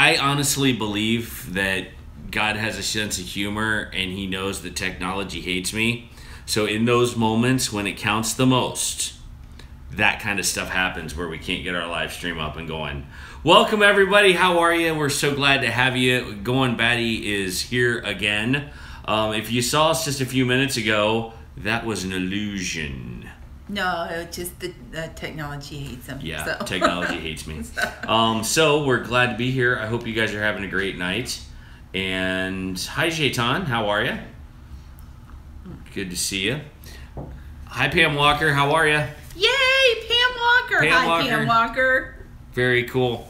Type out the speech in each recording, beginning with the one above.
I honestly believe that God has a sense of humor and he knows that technology hates me. So in those moments when it counts the most, that kind of stuff happens where we can't get our live stream up and going. Welcome everybody. How are you? We're so glad to have you. Goin Batty is here again. If you saw us just a few minutes ago, that was an illusion. No, just the technology hates them. Yeah, so. Technology hates me. So we're glad to be here. I hope you guys are having a great night. And hi, Jayton. How are you? Good to see you. Hi, Pam Walker. How are you? Yay, Pam Walker. Pam Walker. Very cool.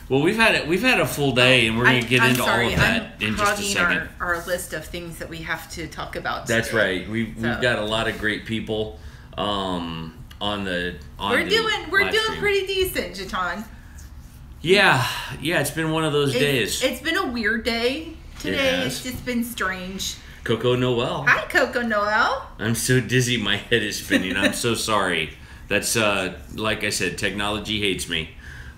Well, we've had a full day, and we're going to get into all of that in just a second. Our list of things that we have to talk about today. That's right. We've got a lot of great people on the We're doing stream. pretty decent, Jayton. Yeah, it's been one of those days. It's been a weird day today. It's just been strange. Coco Noel. Hi, Coco Noel. I'm so dizzy, my head is spinning. I'm so sorry. That's like I said, technology hates me.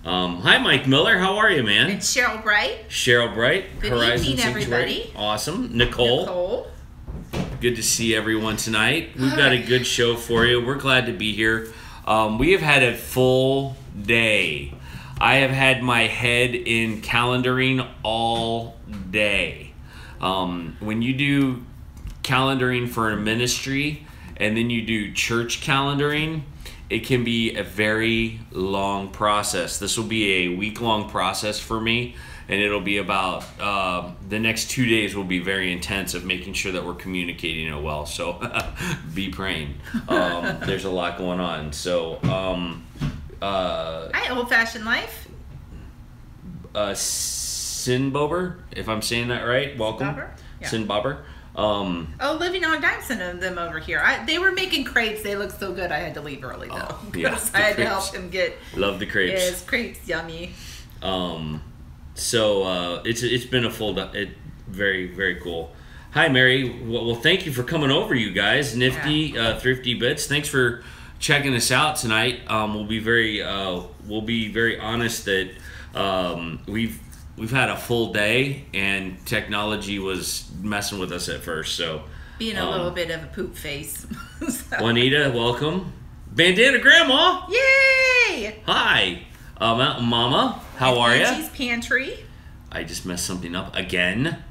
Hi, Mike Miller. How are you, man? It's Cheryl Bright. Cheryl Bright. Good Horizon evening, everybody. Awesome. Nicole. Good to see everyone tonight. We've got a good show for you. We're glad to be here. We have had a full day. I have had my head in calendaring all day. When you do calendaring for a ministry and then you do church calendaring, it can be a very long process. This will be a week-long process for me, and it'll be about the next 2 days will be very intense of making sure that we're communicating it well. So be praying. There's a lot going on. So hi, Old Fashioned Life. Sin Bobber, if I'm saying that right. Welcome. Sin Bobber. Living on a Dime sent them over here. They were making crepes. They looked so good I had to leave early though. Yes, I had to help him get. Love the crepes. Yes, crepes, yummy. So it's been a full day. Very, very cool. Hi, Mary. Well, thank you for coming over, you guys. Nifty, Thrifty Bits. Thanks for checking us out tonight. We'll be very honest that we've had a full day and technology was messing with us at first. So being a little bit of a poop face. Juanita, welcome. Bandana Grandma. Yay! Hi. Mountain Mama, how are you? Angie's Pantry. I just messed something up again.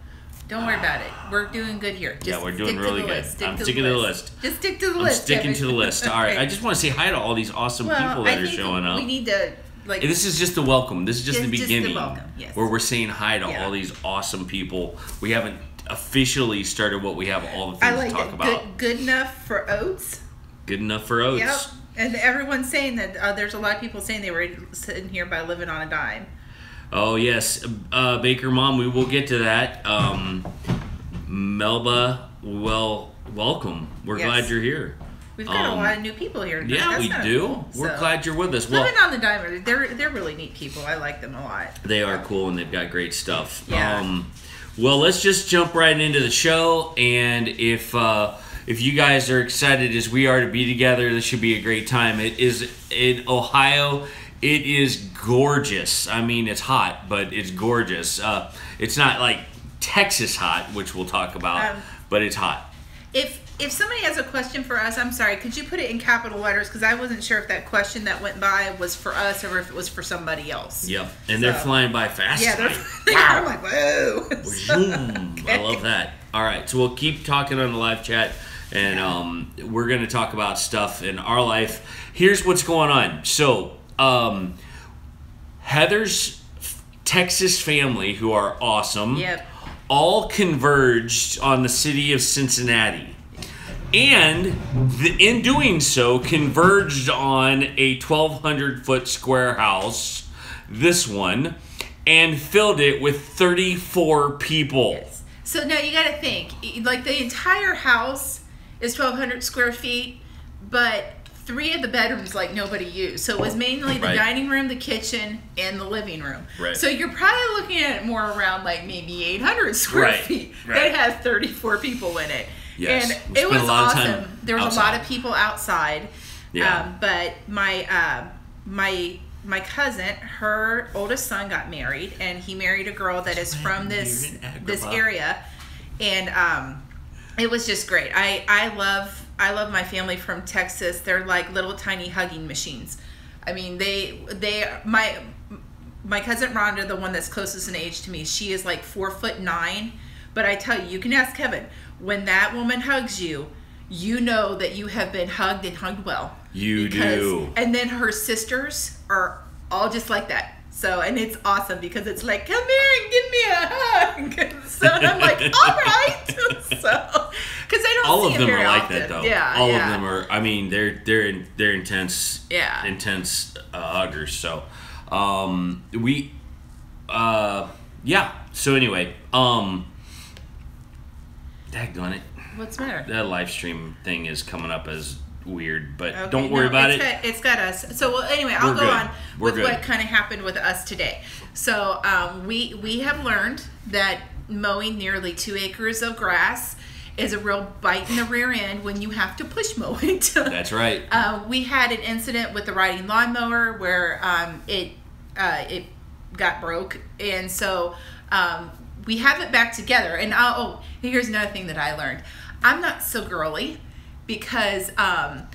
Don't worry about it. We're doing good here. We're doing really good. I'm sticking to the list. Just stick to the list. I'm sticking to the list. All right. I just want to say hi to all these awesome people that are showing up. We need to this is just the welcome. This is just the beginning. Just the welcome, yes. Where we're saying hi to all these awesome people. We haven't officially started what we have all the things to talk about. Good enough for oats. Good enough for oats. Yep. And everyone's saying that there's a lot of people saying they were sitting here by living on a dime. Oh, yes. Baker Mom, we will get to that. Melba, welcome. We're glad you're here. We've got a lot of new people here tonight. Yeah, we do. Cool. We're glad you're with us. Living on the Dime, they're really neat people. I like them a lot. They are cool, and they've got great stuff. Yeah. Well, let's just jump right into the show, and if you guys are excited as we are to be together, this should be a great time. It is in Ohio. It is gorgeous. I mean, it's hot, but it's gorgeous. It's not like Texas hot, which we'll talk about, but it's hot. If somebody has a question for us, I'm sorry, could you put it in capital letters? Because I wasn't sure if that question that went by was for us or if it was for somebody else. Yep, and they're flying by fast. Yeah, they're like, whoa. Okay. I love that. All right, so we'll keep talking on the live chat, and we're going to talk about stuff in our life. Here's what's going on. So, Heather's Texas family, who are awesome, all converged on the city of Cincinnati. And in doing so, converged on a 1,200-foot square house, this one, and filled it with 34 people. Yes. So now you got to think, like the entire house is 1,200 square feet, but 3 of the bedrooms like nobody used. So it was mainly the dining room, the kitchen, and the living room. Right. So you're probably looking at it more around like maybe 800 square feet. That has 34 people in it. Yes. And it was awesome. There was a lot of people outside. Yeah. But my my cousin, her oldest son got married, and he married a girl that is from this area, and it was just great. I love my family from Texas. They're like little tiny hugging machines. I mean, my cousin Rhonda, the one that's closest in age to me, she is like 4'9", but I tell you, you can ask Kevin, when that woman hugs you, you know that you have been hugged and hugged well. You do. And then her sisters are all just like that. So, and it's awesome because it's like, come here and give me a hug. So I'm like, all right. So, because I don't all see of them very are like often. that though. Yeah, all of them are. I mean, they're intense. Yeah. Intense huggers. So, yeah. So anyway, daggone it. What's the matter? That live stream thing is coming up as weird, but Okay, don't worry about it. It's got us. So well, anyway, I'll go on with what kind of happened with us today. So we have learned that mowing nearly 2 acres of grass is a real bite in the rear end when you have to push mow it. That's right. We had an incident with the riding lawnmower where it got broke, and so we have it back together. And here's another thing that I learned. I'm not so girly because I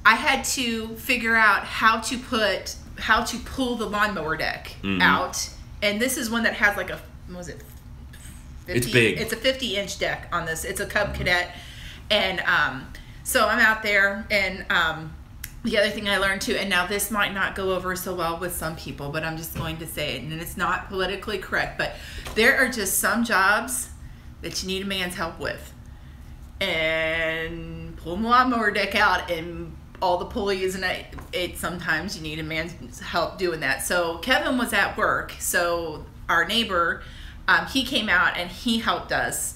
had to figure out how to pull the lawnmower deck out. And this is one that has like what was it? 50, it's big. It's a 50-inch deck on this. It's a Cub Cadet. And so I'm out there, and the other thing I learned too, and now this might not go over so well with some people, but I'm just going to say it, and it's not politically correct, but there are just some jobs that you need a man's help with. And pull the lawnmower deck out and all the pulleys, and it sometimes you need a man's help doing that. So Kevin was at work, so our neighbor, he came out and he helped us,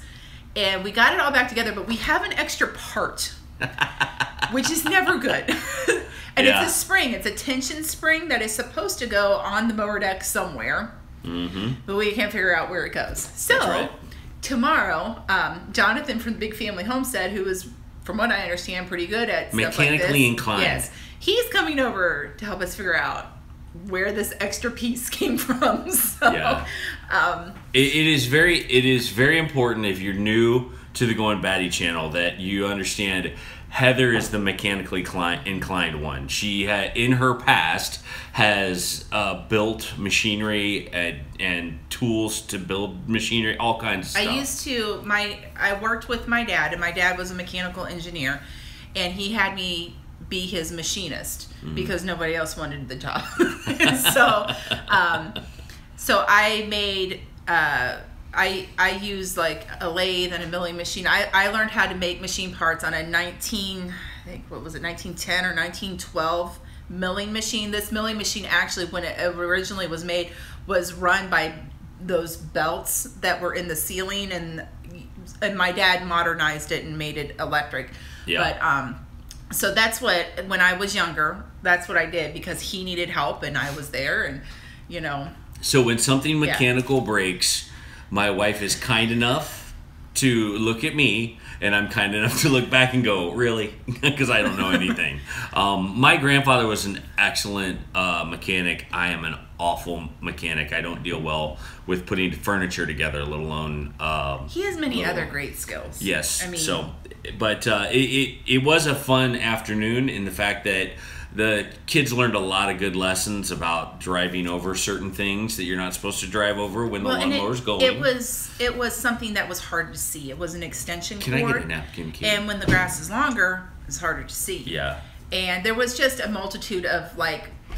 and we got it all back together, but we have an extra part, which is never good. And it's a spring. It's a tension spring that is supposed to go on the mower deck somewhere, but we can't figure out where it goes. So tomorrow, Jonathan from the Big Family Homestead, who is, from what I understand, pretty good at mechanically stuff like this, inclined. Yes, he's coming over to help us figure out where this extra piece came from. So, it is very important if you're new to the Goin Batty channel that you understand Heather is the mechanically inclined one. She in her past has built machinery and tools to build machinery, all kinds of stuff. I worked with my dad, and my dad was a mechanical engineer, and he had me be his machinist because nobody else wanted the job. So I made I used like a lathe and a milling machine. I learned how to make machine parts on a 1910 or 1912 milling machine. This milling machine actually, when it originally was made, was run by those belts that were in the ceiling, and my dad modernized it and made it electric. But so that's what, when I was younger, that's what I did because he needed help and I was there, and So when something mechanical breaks, my wife is kind enough to look at me, and I'm kind enough to look back and go, really? Because I don't know anything. My grandfather was an excellent mechanic. I am an awful mechanic. I don't deal well with putting furniture together, let alone... he has many other great skills. Yes. But it was a fun afternoon in the fact that the kids learned a lot of good lessons about driving over certain things that you're not supposed to drive over when the lawnmower's going. It was something that was hard to see. It was an extension cord. Can I get a napkin, Kate? And when the grass is longer, it's harder to see. Yeah. And there was just a multitude of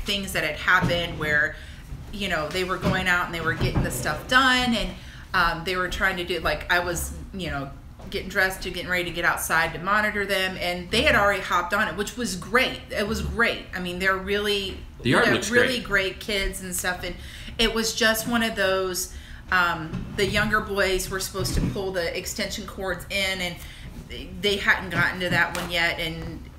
things that had happened where, they were going out and they were getting the stuff done, and they were trying to do, I was, getting dressed, getting ready to get outside to monitor them, and they had already hopped on it, which was great. It was great. I mean, they're really, great kids and stuff, and it was just one of those. The younger boys were supposed to pull the extension cords in, and they hadn't gotten to that one yet, and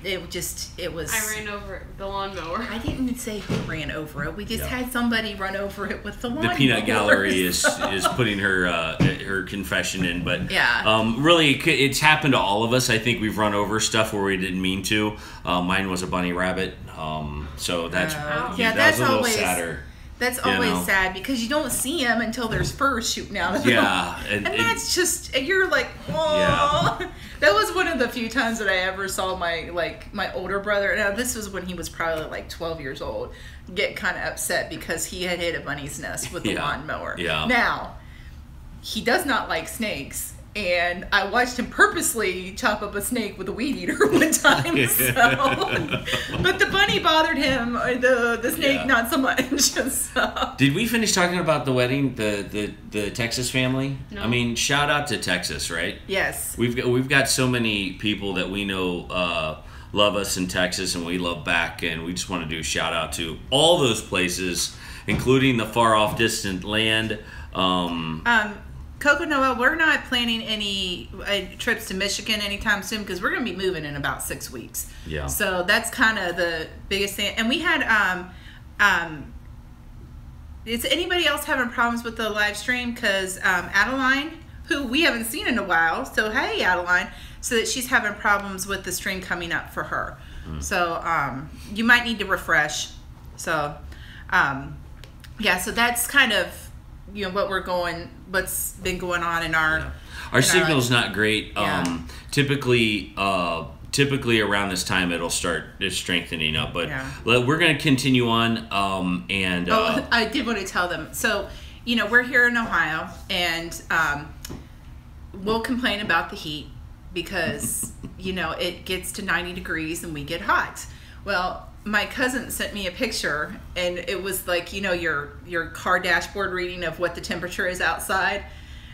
it was. I ran over the lawnmower. I didn't say who ran over it. We just had somebody run over it with the lawnmower. The peanut gallery is putting her confession in, but really it's happened to all of us. I think we've run over stuff where we didn't mean to. Mine was a bunny rabbit, so that's that's a little sadder. That's always sad because you don't see them until there's furs shooting out of them. Yeah. And that's just, you're like, oh. Yeah. That was one of the few times that I ever saw my older brother. Now, this was when he was probably like 12 years old, get kind of upset because he had hit a bunny's nest with the lawnmower. Yeah. Now, he does not like snakes. And I watched him purposely chop up a snake with a weed eater one time. So. But the bunny bothered him, the snake not so much. So. Did we finish talking about the wedding, the Texas family? No. I mean, shout out to Texas, right? Yes. We've got so many people that we know love us in Texas, and we love back, and we just want to do a shout out to all those places, including the far off distant land. Coco Noel, we're not planning any trips to Michigan anytime soon because we're going to be moving in about 6 weeks. Yeah. So that's kind of the biggest thing. And we had, is anybody else having problems with the live stream? Because Adeline, who we haven't seen in a while, so hey Adeline, so that she's having problems with the stream coming up for her. So you might need to refresh. So so that's kind of what's been going on in our signal's not great. Typically around this time it's strengthening up, but we're going to continue on. I did want to tell them. So we're here in Ohio, and we'll complain about the heat because it gets to 90 degrees and we get hot. Well, my cousin sent me a picture, and it was like, your car dashboard reading of what the temperature is outside.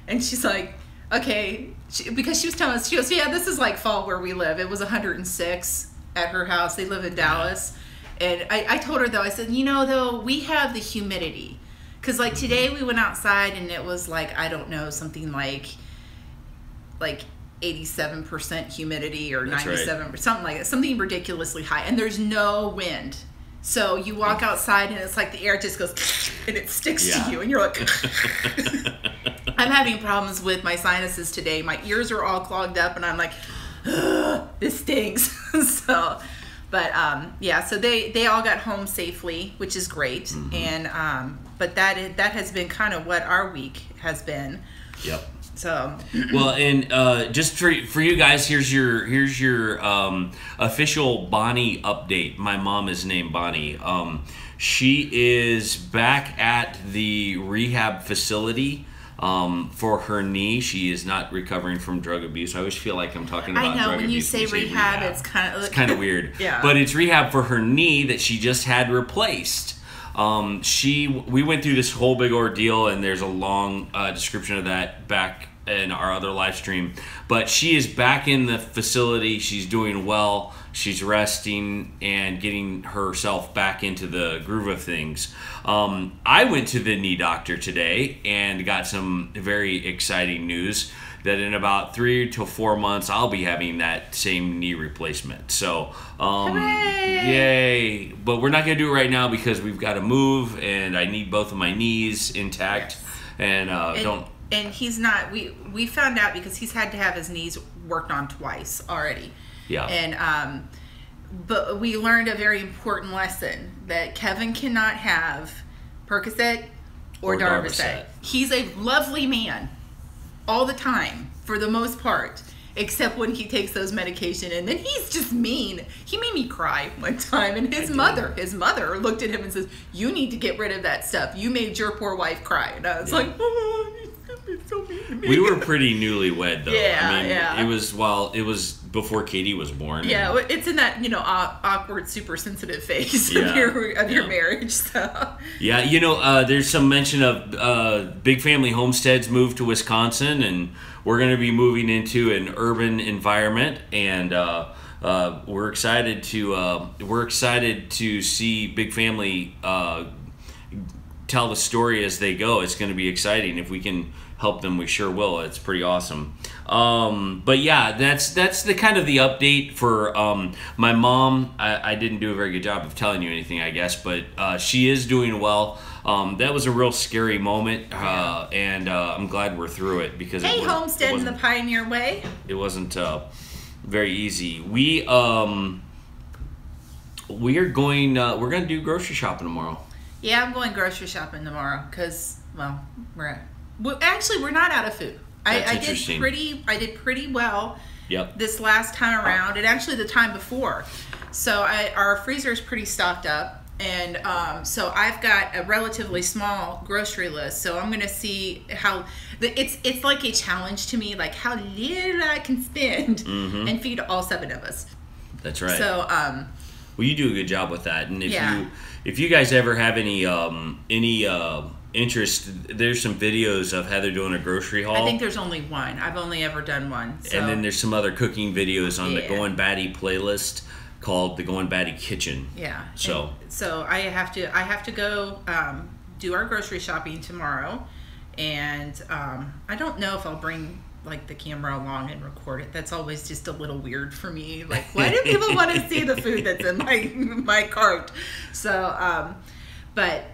And she's like, okay, because she was telling us, she goes, yeah, this is like fall where we live. It was 106 at her house. They live in Dallas. And I told her, though, I said, though, we have the humidity. Because, like, today we went outside, and it was like, I don't know, something like 87% humidity or 97%, something like that, something ridiculously high, and there's no wind. So you walk outside and it's like the air just goes and it sticks to you, and you're like, I'm having problems with my sinuses today. My ears are all clogged up, and I'm like, this stinks. So, but so they all got home safely, which is great, and but that has been kind of what our week has been. Yep. So well, and just for you guys, here's your official Bonnie update. My mom is named Bonnie. She is back at the rehab facility for her knee. She is not recovering from drug abuse. I always feel like I'm talking about drug abuse. I know, when you say rehab, it's kind of weird. Yeah. But it's rehab for her knee that she just had replaced. We went through this whole big ordeal, and there's a long description of that back in our other live stream. But she is back in the facility. She's doing well. She's resting and getting herself back into the groove of things. I went to the knee doctor today and got some very exciting news that in about 3 to 4 months I'll be having that same knee replacement. So, yay! But we're not gonna do it right now because we've got to move, and I need both of my knees intact. Yes. And he's not. We found out because he's had to have his knees worked on twice already. Yeah. And but we learned a very important lesson that Kevin cannot have Percocet or Darvocet. He's a lovely man all the time, for the most part, except when he takes those medication, and then he's just mean. He made me cry one time, and his mother looked at him and says, "You need to get rid of that stuff. You made your poor wife cry." And I was like, "Oh, he's so mean to me." We were pretty newlywed, though. Yeah, it was before Katie was born. Yeah, it's in that awkward, super sensitive phase of your marriage. So yeah, there's some mention of big family homesteads moved to Wisconsin, and we're going to be moving into an urban environment, and we're excited to see big family tell the story as they go. It's going to be exciting if we can help them, we sure will. It's pretty awesome. But yeah, that's the kind of the update for my mom. I didn't do a very good job of telling you anything, I guess, but she is doing well. That was a real scary moment, and I'm glad we're through it because hey, Homesteading the Pioneer Way. It wasn't very easy. We're going to do grocery shopping tomorrow. Yeah, I'm going grocery shopping tomorrow because, well, we're not out of food. I did pretty well. Yep. This last time around, and actually the time before. So our freezer is pretty stocked up, and so I've got a relatively small grocery list. So I'm going to see how it's like a challenge to me, like how little I can spend and feed all 7 of us. That's right. So well, you do a good job with that, and if you guys ever have any interest, there's some videos of Heather doing a grocery haul. I think there's only one. I've only ever done one. So. And then there's some other cooking videos on the Goin Batty playlist called the Goin Batty Kitchen. Yeah. So I have to go do our grocery shopping tomorrow, and I don't know if I'll bring like the camera along and record it. That's always just a little weird for me. Like, why do people want to see the food that's in my cart? So, but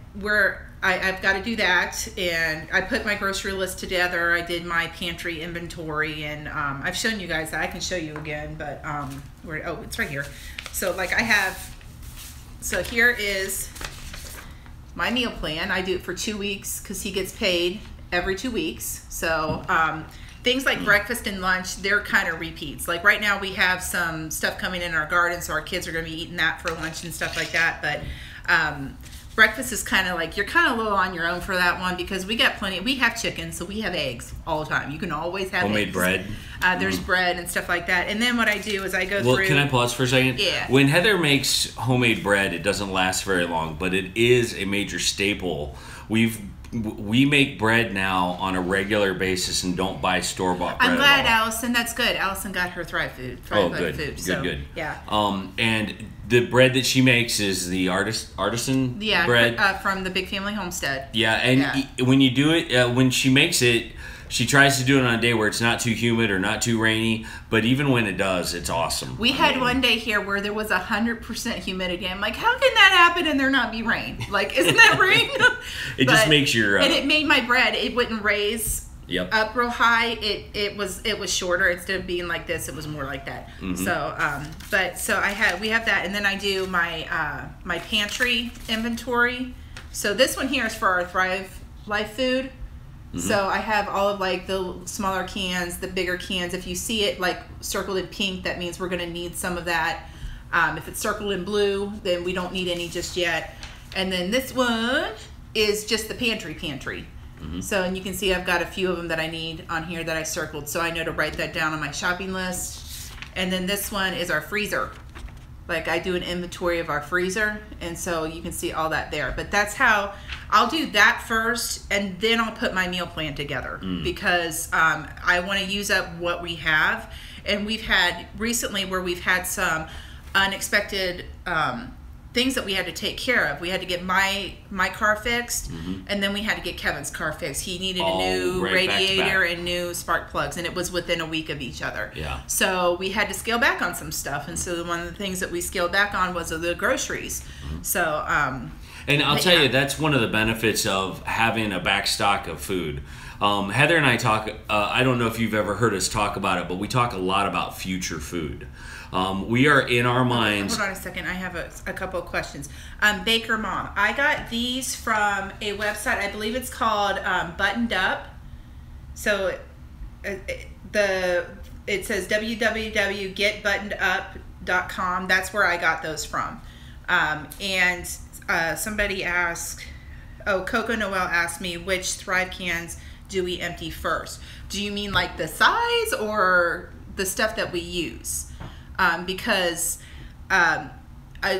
I've got to do that, and I put my grocery list together. I did my pantry inventory, and I've shown you guys that. I can show you again, but it's right here. So like so here is my meal plan. I do it for 2 weeks because he gets paid every 2 weeks. So things like breakfast and lunch, they're kind of repeats. Like right now we have some stuff coming in our garden, so our kids are going to be eating that for lunch and stuff like that. But breakfast is kind of like, you're kind of a little on your own for that one because we got plenty. We have chicken, so we have eggs all the time. You can always have homemade eggs. Bread. There's bread and stuff like that. And then what I do is I go through. Well, can I pause for a second? Yeah. When Heather makes homemade bread, it doesn't last very long, but it is a major staple. We make bread now on a regular basis and don't buy store-bought bread. I'm glad, Allison. That's good. Allison got her Thrive Food. Good. So, good. Yeah. And the bread that she makes is the artisan bread from the Big Family Homestead. Yeah, and when you do it, when she makes it, she tries to do it on a day where it's not too humid or not too rainy, but even when it does, it's awesome. We had one day here where there was 100% humidity. I'm like, how can that happen and there not be rain? Like, isn't that rain? Just makes your... and it made my bread, it wouldn't raise up real high. It was shorter. Instead of being like this, it was more like that. So, we have that, and then I do my my pantry inventory. So this one here is for our Thrive Life food. So I have all of like the smaller cans, the bigger cans. If you see it like circled in pink, that means we're going to need some of that. If it's circled in blue, then we don't need any just yet. And then this one is just the pantry. So, and you can see I've got a few of them that I need on here that I circled. So I know to write that down on my shopping list. And then this one is our freezer. Like I do an inventory of our freezer, and so you can see all that there. But that's how I'll do that first, and then I'll put my meal plan together because I want to use up what we have. And we've had recently where we've had some unexpected things that we had to take care of. We had to get my car fixed, and then we had to get Kevin's car fixed. He needed a new radiator and new spark plugs, and it was within a week of each other. Yeah. So we had to scale back on some stuff, and so one of the things that we scaled back on was the groceries. So and I'll tell you, that's one of the benefits of having a back stock of food. Heather and I talk, I don't know if you've ever heard us talk about it, but we talk a lot about future food. We are in our minds. Hold on a second. I have a couple of questions. Baker Mom, I got these from a website. I believe it's called Buttoned Up. So it says www.getbuttonedup.com. That's where I got those from. And somebody asked, Coco Noel asked me, which Thrive cans do we empty first? Do you mean like the size or the stuff that we use? Because I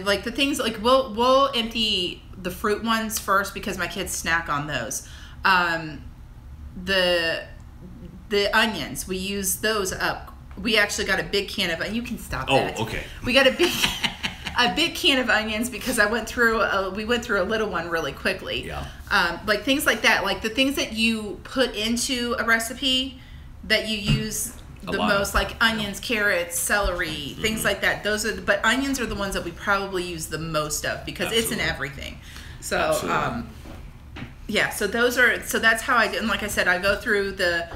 like the things like we'll empty the fruit ones first because my kids snack on those. The onions, we use those up. We actually got a big can of, and you can stop that. Oh, okay. We got a big a big can of onions because we went through a little one really quickly. Yeah. Like things like that, like the things that you put into a recipe that you use the most, like onions, carrots, celery, things like that. But onions are the ones that we probably use the most of because it's in everything. So yeah, so that's how I do. And like I said, I go through the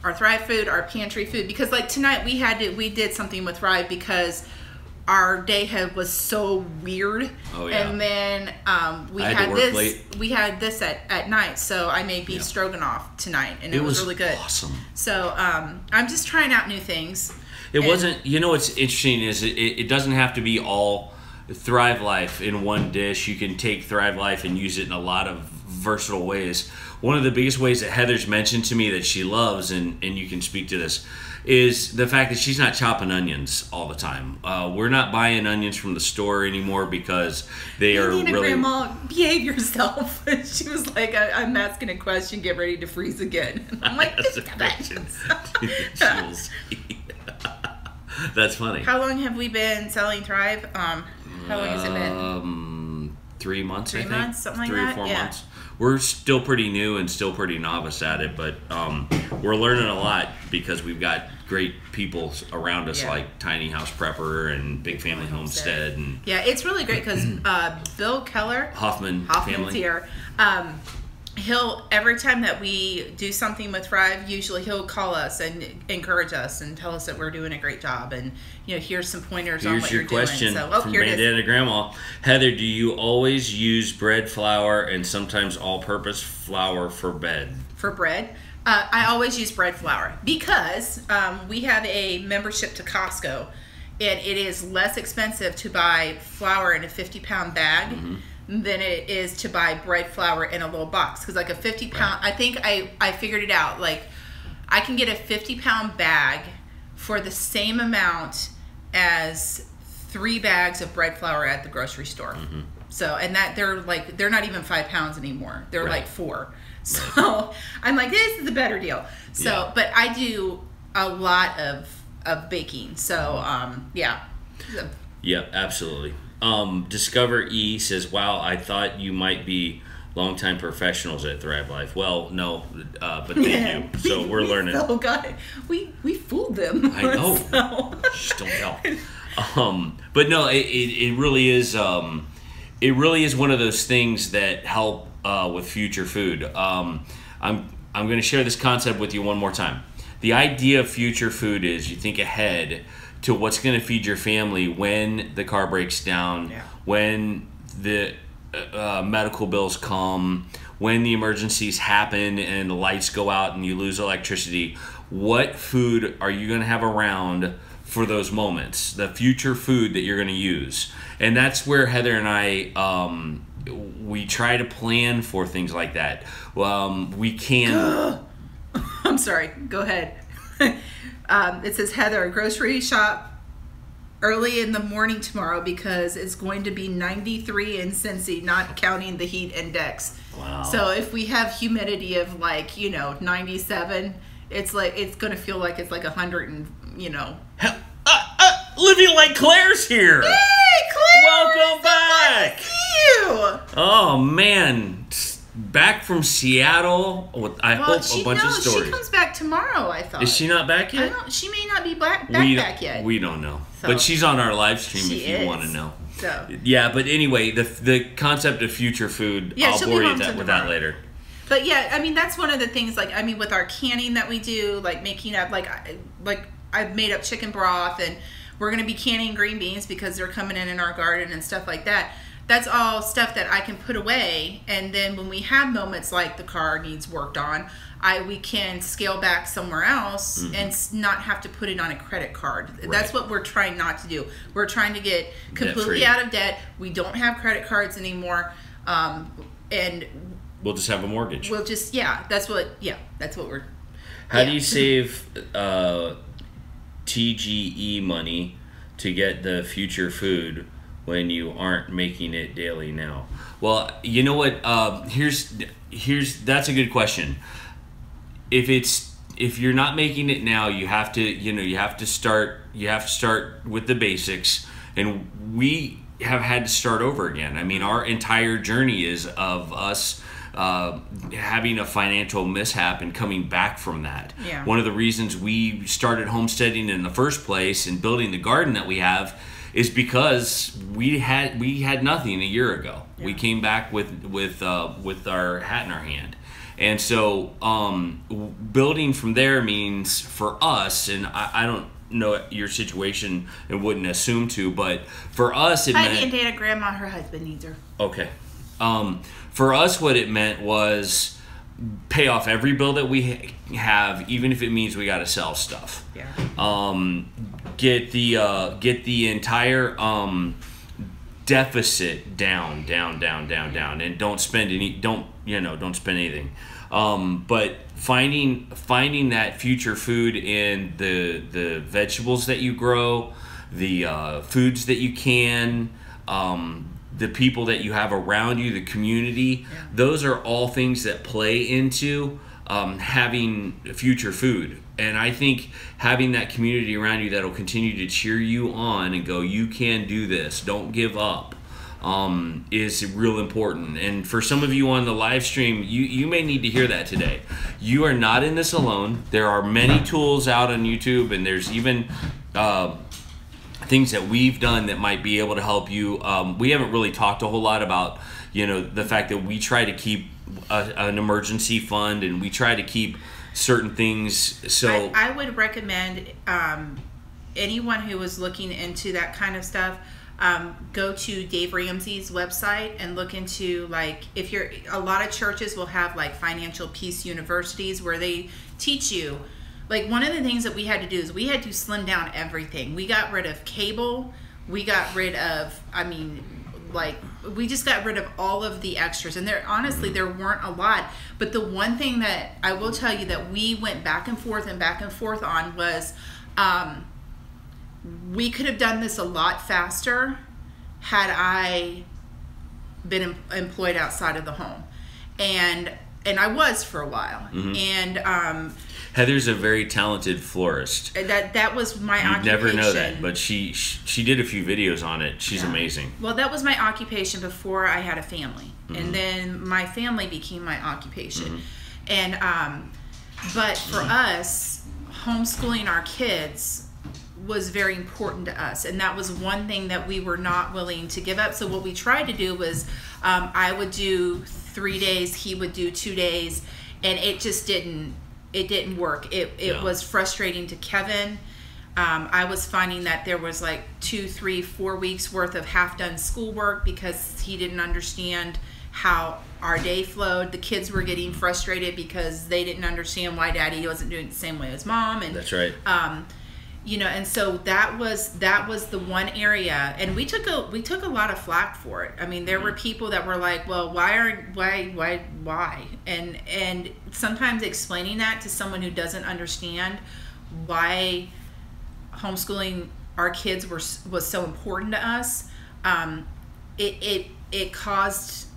our Thrive food, our pantry food, because like tonight we did something with Thrive because our day was so weird. Oh yeah. And then we had this at night, so I made beef stroganoff tonight, and it was really good. Awesome. So I'm just trying out new things. It wasn't. You know what's interesting is it doesn't have to be all Thrive Life in one dish. You can take Thrive Life and use it in a lot of versatile ways. One of the biggest ways that Heather's mentioned to me that she loves, and you can speak to this, is the fact that she's not chopping onions all the time. We're not buying onions from the store anymore because they are really... Grandma, behave yourself. She was like, I'm asking a question, get ready to freeze again. And I'm like, That's funny. How long have we been selling Thrive? How long has it been? 3 months, I think. 3 months, something like that? 3 or 4 months. We're still pretty new and still pretty novice at it, but we're learning a lot because we've got great people around us like Tiny House Prepper and Big Family Homestead. And yeah, it's really great because Bill Keller, Hoffman's family. Here. He'll, every time that we do something with Thrive, usually he'll call us and encourage us and tell us that we're doing a great job, and here's some pointers on what you're doing. Here's your question from Bandana Grandma. Heather, do you always use bread flour and sometimes all-purpose flour for bread? For bread? I always use bread flour because we have a membership to Costco, and it is less expensive to buy flour in a 50-pound bag than it is to buy bread flour in a little box. Because like a 50-pound, I think I figured it out. Like I can get a 50-pound bag for the same amount as 3 bags of bread flour at the grocery store. So, and that they're not even 5 pounds anymore. They're like 4. So I'm like, this is a better deal. So, but I do a lot of baking. So, yeah. Yeah, absolutely. Discover E says, wow, I thought you might be longtime professionals at Thrive Life. Well, no, but thank you. So we're learning. Oh God, we fooled them. I know. So. Just don't help. But no, it really is. It really is one of those things that help with future food. I'm going to share this concept with you one more time. The idea of future food is you think ahead to what's going to feed your family when the car breaks down, when the medical bills come, when the emergencies happen and the lights go out and you lose electricity. What food are you going to have around for those moments? The future food that you're going to use. And that's where Heather and I, we try to plan for things like that. We can... I'm sorry. Go ahead. It says, Heather, grocery shop early in the morning tomorrow because it's going to be 93 in Cincy, not counting the heat index. Wow. So if we have humidity of 97, it's going to feel like it's like 100 and, Living like Claire's here. Hey, Claire! Welcome back. Nice to see you. Oh, man. Back from Seattle. I hope a bunch of stories. She comes back tomorrow, I thought. Is she not back yet? She may not be back yet. We don't know. So, but she's on our live stream if you want to know. So. Yeah, but anyway, the concept of future food, I'll bore you with that later. But yeah, I mean, that's one of the things, with our canning that we do, making up, I've made up chicken broth, and we're going to be canning green beans because they're coming in our garden and stuff like that. That's all stuff that I can put away, and then when we have moments like the car needs worked on, we can scale back somewhere else and not have to put it on a credit card. Right. That's what we're trying not to do. We're trying to get completely out of debt. We don't have credit cards anymore, and we'll just have a mortgage. We'll just that's what we're. How do you save TGE money to get the future food when you aren't making it daily now? Well, you know what? Here's that's a good question. If you're not making it now, you have to start with the basics and we have had to start over again. I mean, our entire journey is of us having a financial mishap and coming back from that. Yeah. One of the reasons we started homesteading in the first place and building the garden that we have is because we had nothing a year ago. Yeah. We came back with our hat in our hand. And so building from there means for us, and I don't know your situation and wouldn't assume to, but for us it meant... Heidi and Dana, Grandma, her husband needs her. Okay. For us, what it meant was pay off every bill that we have, even if it means we got to sell stuff. Yeah. Get the entire deficit down, and don't spend anything. But finding that future food in the vegetables that you grow, the foods that you can, the people that you have around you, the community, those are all things that play into having future food. And I think having that community around you that'll continue to cheer you on and go, you can do this, don't give up, is real important. And for some of you on the live stream, you may need to hear that today. You are not in this alone. There are many tools out on YouTube, and there's even things that we've done that might be able to help you. We haven't really talked a whole lot about, the fact that we try to keep an emergency fund, and we try to keep certain things. So I would recommend anyone who is looking into that kind of stuff, go to Dave Ramsey's website and look into, like, a lot of churches will have like financial peace universities where they teach you. Like, one of the things that we had to do is we had to slim down everything. We got rid of cable. We got rid of, we just got rid of all of the extras. And there weren't a lot. But the one thing that I will tell you that we went back and forth on was we could have done this a lot faster had I been employed outside of the home. And I was for a while. Mm-hmm. And Heather's a very talented florist. That was my occupation. You'd never know that, but she did a few videos on it. She's amazing. Well, that was my occupation before I had a family. Mm-hmm. And then my family became my occupation. Mm-hmm. And but for us, homeschooling our kids was very important to us, and that was one thing that we were not willing to give up. So what we tried to do was I would do 3 days, he would do 2 days, and it just didn't work. It was frustrating to Kevin. I was finding that there was like 2, 3, 4 weeks worth of half-done schoolwork because he didn't understand how our day flowed. The kids were getting frustrated because they didn't understand why Daddy wasn't doing it the same way as Mom. And that's right. And so that was the one area, and we took a lot of flack for it. I mean, there were people that were like, well, why? And sometimes explaining that to someone who doesn't understand why homeschooling our kids was so important to us, it caused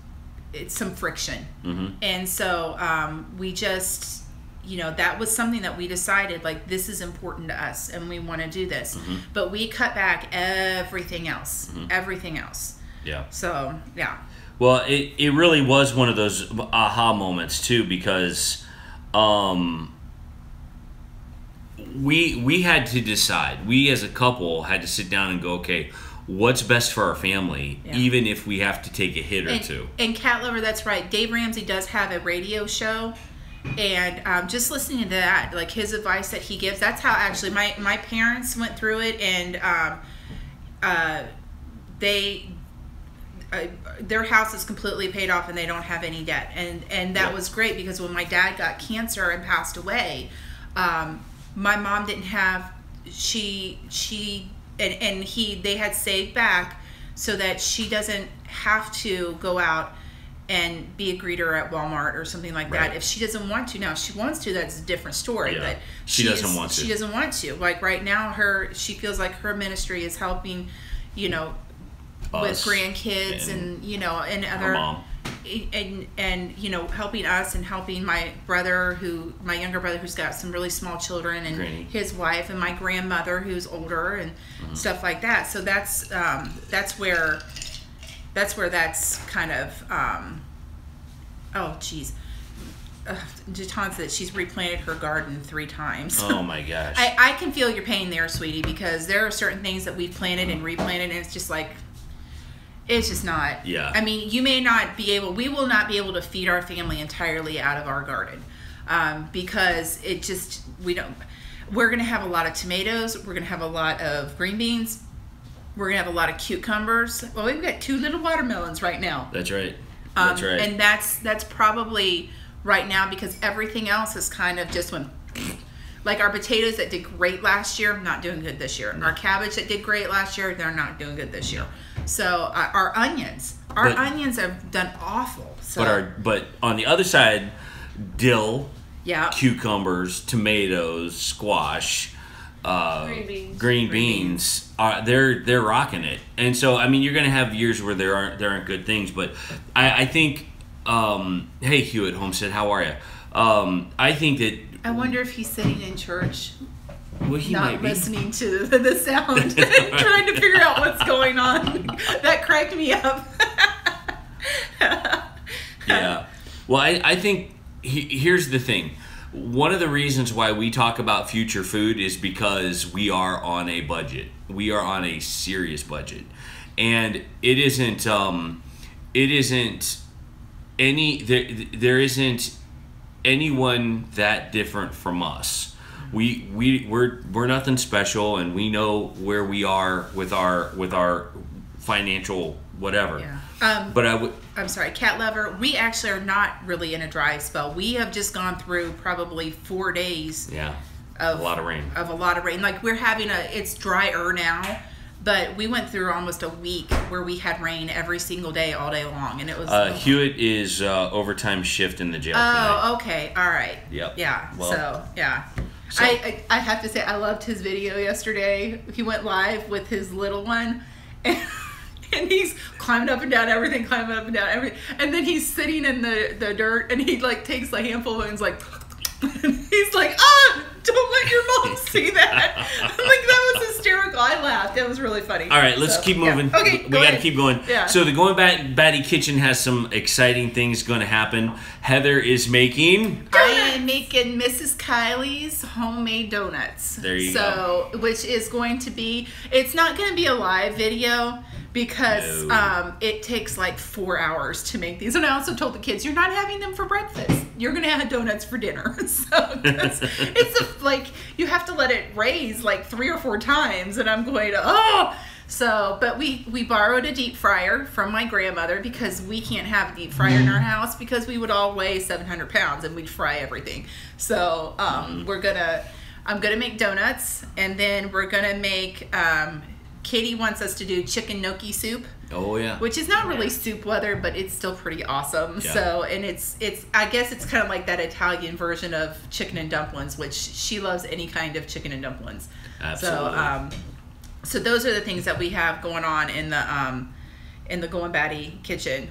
some friction. Mm-hmm. And so we just, that was something that we decided, like, this is important to us and we want to do this. Mm-hmm. But we cut back everything else. Mm-hmm. Everything else. Yeah. So, yeah. Well, it really was one of those aha moments too, because we had to decide. We as a couple had to sit down and go, okay, what's best for our family, even if we have to take a hit or two. And Cat Lover, that's right. Dave Ramsey does have a radio show. And just listening to that, like his advice that he gives, that's how actually my parents went through it, and their house is completely paid off and they don't have any debt, and that was great, because when my dad got cancer and passed away, my mom didn't have, they had saved back so that she doesn't have to go out and be a greeter at Walmart or something like that. If she doesn't want to. Now, if she wants to, that's a different story. But she doesn't want to. She doesn't want to. Like right now, she feels like her ministry is helping, with grandkids and and other. Her mom. and you know, helping us and helping my younger brother who's got some really small children, and his wife, and my grandmother who's older, and stuff like that. So that's where that's kind of oh geez. Jaton said she's replanted her garden 3 times. Oh my gosh. I can feel your pain there, sweetie, because there are certain things that we've planted and replanted, and it's just like, it's just not. Yeah. I mean, we will not be able to feed our family entirely out of our garden, because we're going to have a lot of tomatoes. We're going to have a lot of green beans. We're going to have a lot of cucumbers. Well, we've got 2 little watermelons right now. That's right. That's right. And that's probably right now, because everything else is kind of just went, like our potatoes that did great last year, not doing good this year. Our cabbage that did great last year, they're not doing good this year. So our onions have done awful. So. But on the other side, dill, yeah, cucumbers, tomatoes, squash, green beans. They're rocking it. And so I mean, you're gonna have years where there aren't good things, but I think. Hey Hewitt Homestead, how are you? I think that. I wonder if he's sitting in church, well, he not might be listening to the sound, trying to figure out what's going on. That cracked me up. Yeah. Well, I think here's the thing. One of the reasons why we talk about future food is because we are on a budget. We are on a serious budget, and it isn't. There isn't anyone that different from us. We're nothing special, and we know where we are with our financial whatever. Yeah. But I'm sorry, cat lover. We actually are not really in a dry spell. We have just gone through probably 4 days. Yeah. Of a lot of rain. Like we're having it's drier now. But we went through almost a week where we had rain every single day, all day long, and it was. Hewitt is overtime shift in the jail tonight. Oh, okay, all right. Yep. Yeah. Well, so yeah, I have to say I loved his video yesterday. He went live with his little one, and he's climbing up and down everything, and then he's sitting in the dirt, and he like takes a handful of it and is like. He's like, don't let your mom see that. Like, that was hysterical. I laughed. It was really funny. All right, let's keep moving. Yeah. Okay, we got to keep going. Yeah. So the Goin Batty kitchen has some exciting things going to happen. Heather is making... I am making Mrs. Kylie's homemade donuts. There you go. So, which is going to be... It's not going to be a live video, because it takes like 4 hours to make these. And I also told the kids, you're not having them for breakfast. You're going to have donuts for dinner. So it's like, you have to let it raise like 3 or 4 times. And I'm going to, So, but we borrowed a deep fryer from my grandmother, because we can't have a deep fryer in our house, because we would all weigh 700 pounds and we'd fry everything. So I'm going to make donuts, and then we're going to make... Katie wants us to do chicken gnocchi soup. Oh yeah. Which is not really soup weather, but it's still pretty awesome. Yeah. So, and it's I guess it's kind of like that Italian version of chicken and dumplings, which she loves any kind of chicken and dumplings. Absolutely. So those are the things that we have going on in the Goin Batty kitchen.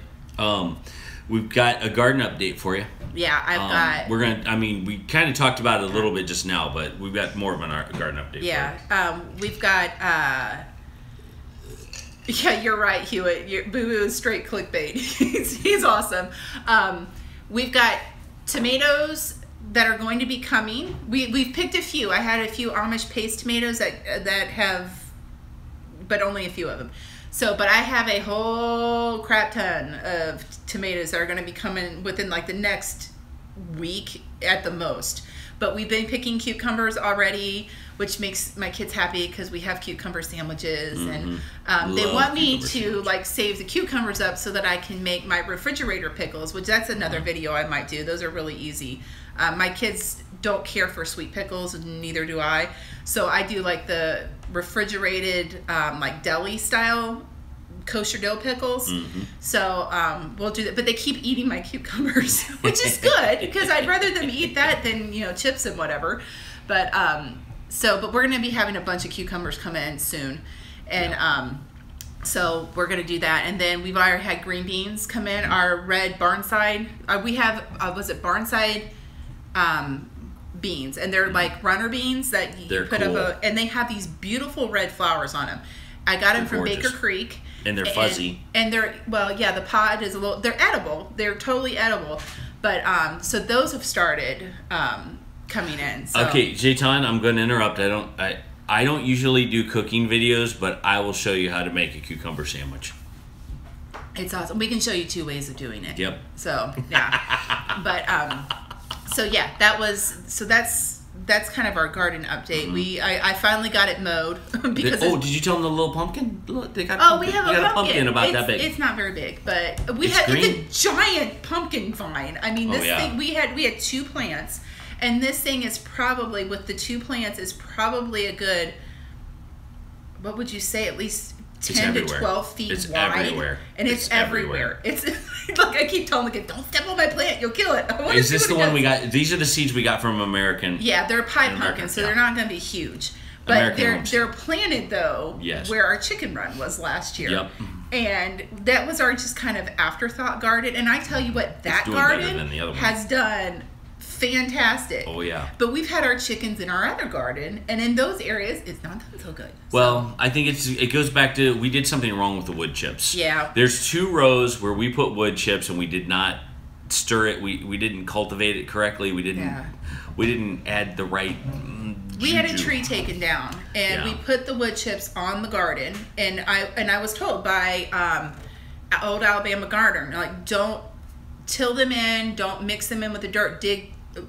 We've got a garden update for you. Yeah, I've got. We kind of talked about it a little bit just now, but we've got more of a garden update. Yeah. We've got. Yeah, you're right, Hewitt. Boo Boo is straight clickbait. He's awesome. We've got tomatoes that are going to be coming. We've picked a few. I had a few Amish paste tomatoes that have, but only a few of them. So, but I have a whole crap ton of tomatoes that are going to be coming within like the next week at the most. But we've been picking cucumbers already, which makes my kids happy, because we have cucumber sandwiches, and they want me to like save the cucumbers up so that I can make my refrigerator pickles, which that's another video I might do. Those are really easy. My kids don't care for sweet pickles, and neither do I. So I do like the refrigerated, like deli style kosher dill pickles. So we'll do that, but they keep eating my cucumbers, which is good, because I'd rather them eat that than, chips and whatever. But but we're gonna be having a bunch of cucumbers come in soon, and So we're going to do that. And then we've already had green beans come in, our red barnside. We have, was it barnside beans? And they're like runner beans that you put cool. up, and they have these beautiful red flowers on them. I got them from gorgeous. Baker Creek. And they're fuzzy. And they're, well, yeah, the pod is a little, they're edible. They're totally edible. But, so those have started coming in. So. Okay, Jayton, I'm going to interrupt. I don't usually do cooking videos, but I will show you how to make a cucumber sandwich. It's awesome. We can show you 2 ways of doing it. Yep. So, yeah. But, so yeah, that's kind of our garden update. Mm-hmm. I finally got it mowed because did you tell them the little pumpkin? Look, they got we have a pumpkin about that big. It's not very big, but It's a giant pumpkin vine. I mean, this thing we had 2 plants, and this thing is probably, with the 2 plants, is probably a good, what would you say, at least 10 to 12 feet wide. Everywhere. And it's everywhere. It's like I keep telling the kid, don't step on my plant, you'll kill it. Is this the one we got? These are the seeds we got from American. Yeah, they're pie pumpkins, so they're not going to be huge. But they're planted, though, where our chicken run was last year. Yep. And that was our just kind of afterthought garden. And I tell you what, that garden has done fantastic. Oh, yeah. But we've had our chickens in our other garden, and in those areas, it's not done so good. Well, I think it goes back to, we did something wrong with the wood chips. Yeah. There's 2 rows where we put wood chips, and we did not stir it. We didn't cultivate it correctly. We didn't add the right we had a tree taken down, and we put the wood chips on the garden, and I was told by old Alabama gardener, like, don't till them in, don't mix them in with the dirt,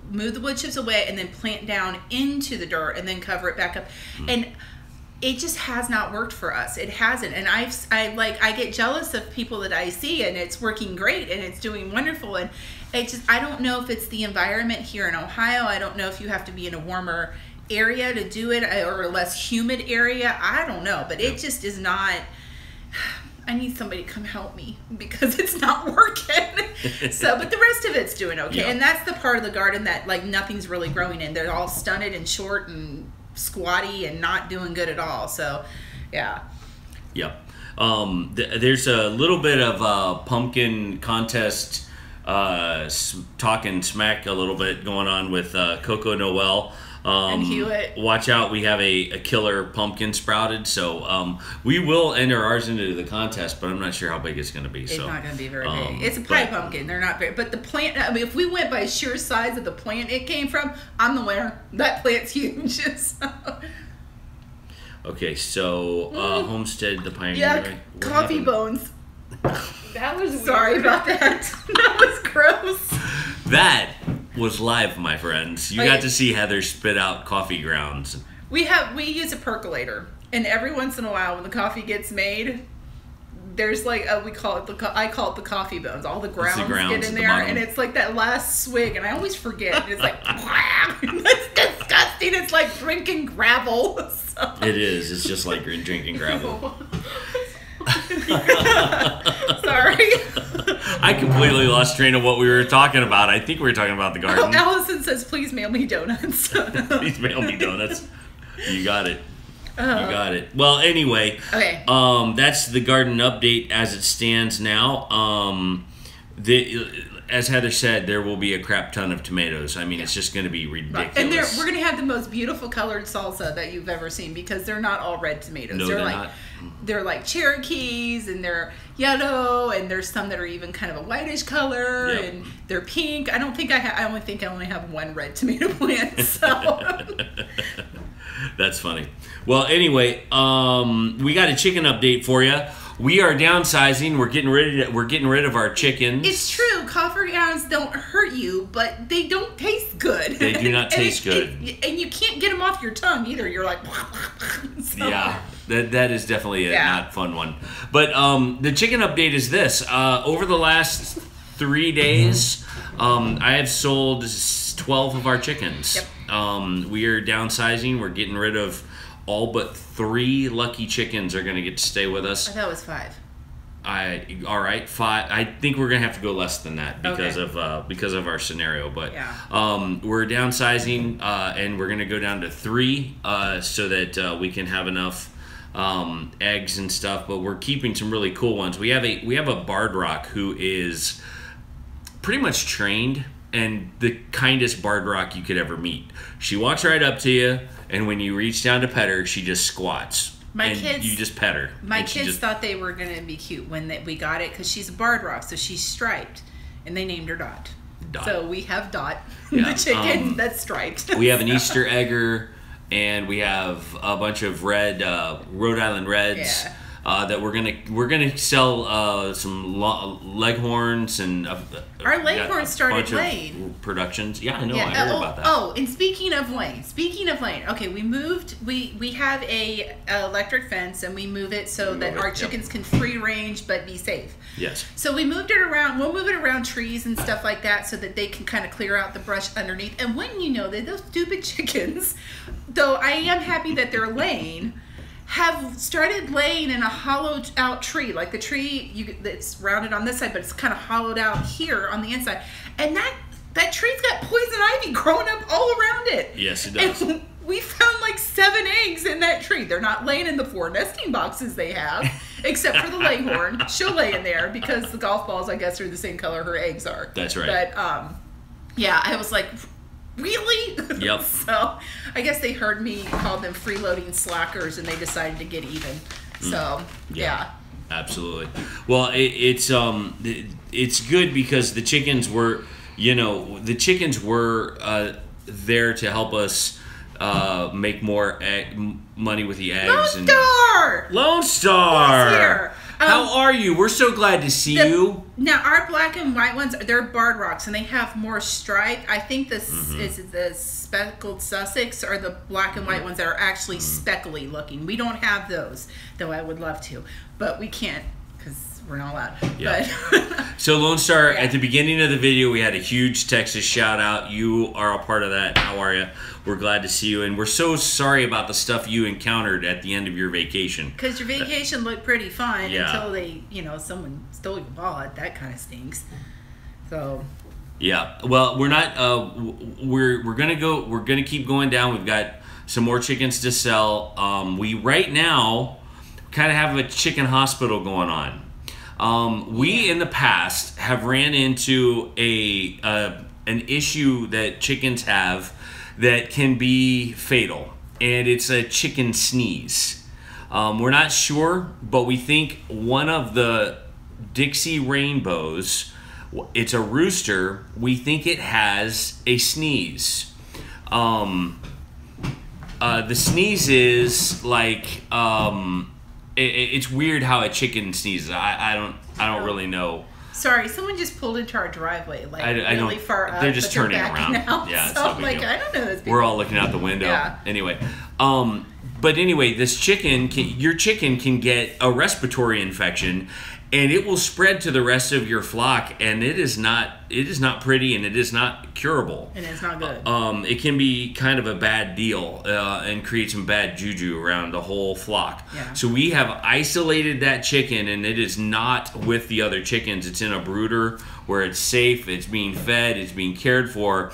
move the wood chips away, and then plant down into the dirt, and then cover it back up. And it just has not worked for us. It hasn't. And I get jealous of people that I see, and it's working great, and it's doing wonderful. And I don't know if it's the environment here in Ohio. I don't know if you have to be in a warmer area to do it, or a less humid area. I don't know, but it just is not. I need somebody to come help me because it's not working. So, but the rest of it's doing okay. And that's the part of the garden that, like, nothing's really growing in. They're all stunted and short and squatty and not doing good at all. So, yeah. Yep. There's a little bit of pumpkin contest talking smack a little bit going on with Coco Noel. And Hewitt. Watch out, we have a killer pumpkin sprouted, so we will enter ours into the contest, but I'm not sure how big it's going to be. It's not going to be very big. It's a pie pumpkin. They're not very, but the plant, I mean, if we went by sheer size of the plant it came from, I'm the winner. That plant's huge. So. Okay, so Homestead, the Pioneer. Yeah, coffee bones. That was Sorry about that. That was gross. That was live, my friends. You got to see Heather spit out coffee grounds. We use a percolator, and every once in a while, when the coffee gets made, there's like I call it the coffee bones. All the grounds get in there, and it's like that last swig, and I always forget. It's like, that's disgusting. It's like drinking gravel. So. It is. It's just like drinking gravel. Sorry. I completely lost train of what we were talking about. I think we were talking about the garden. Oh, Allison says, please mail me donuts. Please mail me donuts. You got it. You got it. Well, anyway. Okay. That's the garden update as it stands now. As Heather said, there will be a crap ton of tomatoes. I mean, it's just going to be ridiculous. And we're going to have the most beautiful colored salsa that you've ever seen because they're not all red tomatoes. No, they're not. They're like Cherokees, and they're yellow, and there's some that are even kind of a whitish color, and they're pink. I don't think I only think I only have one red tomato plant. So that's funny. Well, anyway, we got a chicken update for you. We are downsizing. We're getting rid of our chickens. It's true. Coffee grounds don't hurt you, but they don't taste good. They do not taste good. And you can't get them off your tongue either. You're like, so. Yeah. That is definitely a not fun one. But the chicken update is this. Over the last 3 days, I have sold 12 of our chickens. Yep. We are downsizing. We're getting rid of all but 3 lucky chickens are going to get to stay with us. I thought it was 5. All right, 5. I think we're gonna have to go less than that because of our scenario. But we're downsizing, and we're gonna go down to 3 so that we can have enough eggs and stuff, but we're keeping some really cool ones. We have a barred rock who is pretty much trained and the kindest barred rock you could ever meet. She walks right up to you, and when you reach down to pet her, she just squats. You just pet her. My kids thought they were going to be cute when we got it because she's a barred rock, so she's striped, and they named her Dot. So we have Dot, the chicken that's striped. We have an Easter egger, and we have a bunch of red Rhode Island Reds. Yeah. That we're gonna sell some leghorns and our leghorns started laying productions. Yeah, I know. I heard about that. Oh, and speaking of laying, okay, we moved. We have a electric fence, and we move it so that our chickens can free range but be safe. Yes. So we moved it around. We'll move it around trees and stuff like that so that they can kind of clear out the brush underneath. And when you know that those stupid chickens, though I am happy that they're laying, have started laying in a hollowed out tree, like the tree that's rounded on this side, but it's kind of hollowed out here on the inside, and that tree's got poison ivy growing up all around it. Yes, it does. And we found like 7 eggs in that tree. They're not laying in the 4 nesting boxes they have, except for the leghorn. She'll lay in there because the golf balls, I guess, are the same color her eggs are. That's right. But yeah, I was like, really? Yep. So I guess they heard me call them freeloading slackers, and they decided to get even. So yeah. Absolutely. Well, it's good because the chickens were, there to help us make more money with the eggs. Lone Star. He's here. How are you? We're so glad to see you. Now, our black and white ones, they're barred rocks, and they have more stripe. I think this is the speckled Sussex or the black and white ones that are actually speckly looking. We don't have those, though I would love to, but we can't because we're not allowed. Yeah. But so Lone Star, at the beginning of the video, we had a huge Texas shout out. You are a part of that. How are you? We're glad to see you, and we're so sorry about the stuff you encountered at the end of your vacation. Because your vacation looked pretty fun until they, someone stole your wallet. That kind of stinks. So. Yeah. Well, we're not. We're gonna keep going down. We've got some more chickens to sell. We right now kind of have a chicken hospital going on. We in the past have ran into an issue that chickens have that can be fatal, and it's a chicken sneeze. We're not sure, but we think one of the Dixie rainbows, it's a rooster, we think it has a sneeze. The sneeze is like, it's weird how a chicken sneezes. I don't really know. Sorry, someone just pulled into our driveway, really far up. They're just turning around. Out. Yeah, so I'm like, I don't know this. We're all looking out the window. Yeah. Anyway, but anyway, your chicken can get a respiratory infection, and it will spread to the rest of your flock, and it is not pretty, and it is not curable. And it's not good. It can be kind of a bad deal and create some bad juju around the whole flock. Yeah. So we have isolated that chicken, and it is not with the other chickens. It's in a brooder where it's safe, it's being fed, it's being cared for.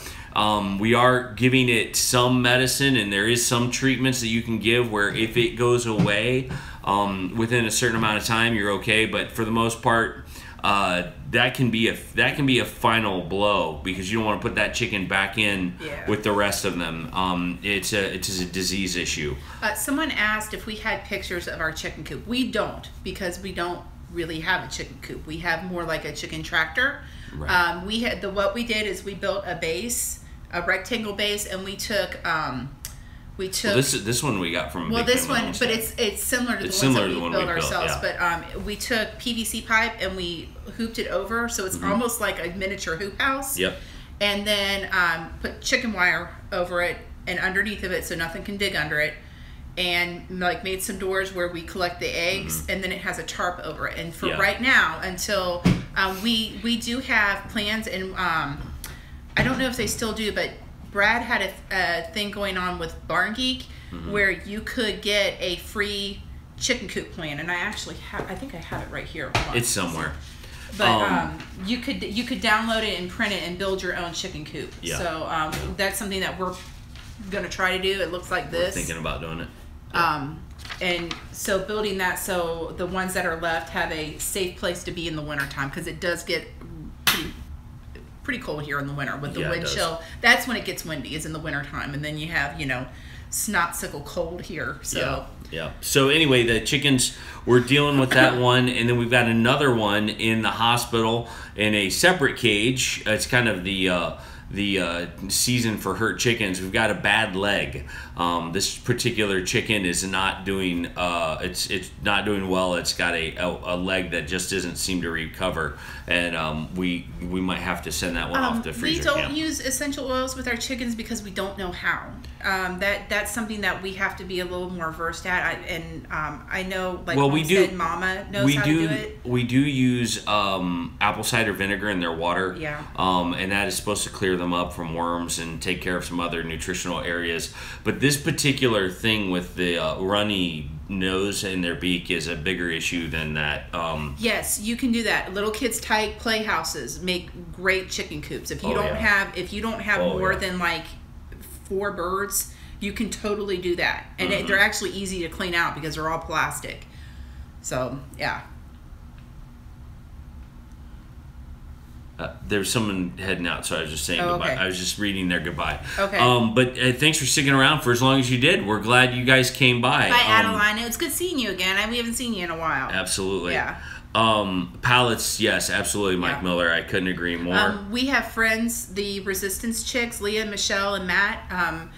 We are giving it some medicine, and there is some treatments that you can give where if it goes away within a certain amount of time, you're okay. But for the most part, that can be a final blow because you don't want to put that chicken back in with the rest of them. It's a disease issue. Someone asked if we had pictures of our chicken coop. We don't, because we don't really have a chicken coop. We have more like a chicken tractor. Right. What we did is we built a base, a rectangle base, and we took. This one we got from. Well, this one, but it's similar to the ones that we built ourselves. Yeah. But we took PVC pipe and we hooped it over, so it's almost like a miniature hoop house. Yep. And then put chicken wire over it and underneath of it, so nothing can dig under it. And made some doors where we collect the eggs, and then it has a tarp over it. And for right now, until we do have plans, and I don't know if they still do, but Brad had a thing going on with Barn Geek where you could get a free chicken coop plan, and I think I have it right here. It's somewhere. But you could download it and print it and build your own chicken coop. Yeah. So that's something that we're gonna try to do. It looks like this. We're thinking about doing it. And so building that so the ones that are left have a safe place to be in the wintertime, because it does get pretty cold here in the winter with the wind chill. That's when it gets windy, is in the wintertime. And then you have, snot-sickle cold here. So yeah. So anyway, the chickens, we're dealing with that one, and then we've got another one in the hospital in a separate cage. It's kind of the season for hurt chickens. We've got a bad leg. This particular chicken is not doing it's not doing well. It's got a leg that just doesn't seem to recover, and we might have to send that one off to freezer camp. We don't use essential oils with our chickens because we don't know how. That's something that we have to be a little more versed at. I know, like, Homestead Mama knows how to do it. We do use apple cider vinegar in their water. Yeah. And that is supposed to clear them up from worms and take care of some other nutritional areas. But this particular thing with the runny nose in their beak is a bigger issue than that. Yes, you can do that. Little kids' type playhouses make great chicken coops. If you don't have more than like 4 birds, you can totally do that. And they're actually easy to clean out because they're all plastic. So yeah. There's someone heading out, so I was just saying goodbye. Okay. I was just reading their goodbye. Okay. But thanks for sticking around for as long as you did. We're glad you guys came by. Bye, Adeline. It's good seeing you again. We haven't seen you in a while. Absolutely. Yeah. Pallets, yes, absolutely, Mike Miller. I couldn't agree more. We have friends, the Resistance Chicks, Leah, Michelle, and Matt.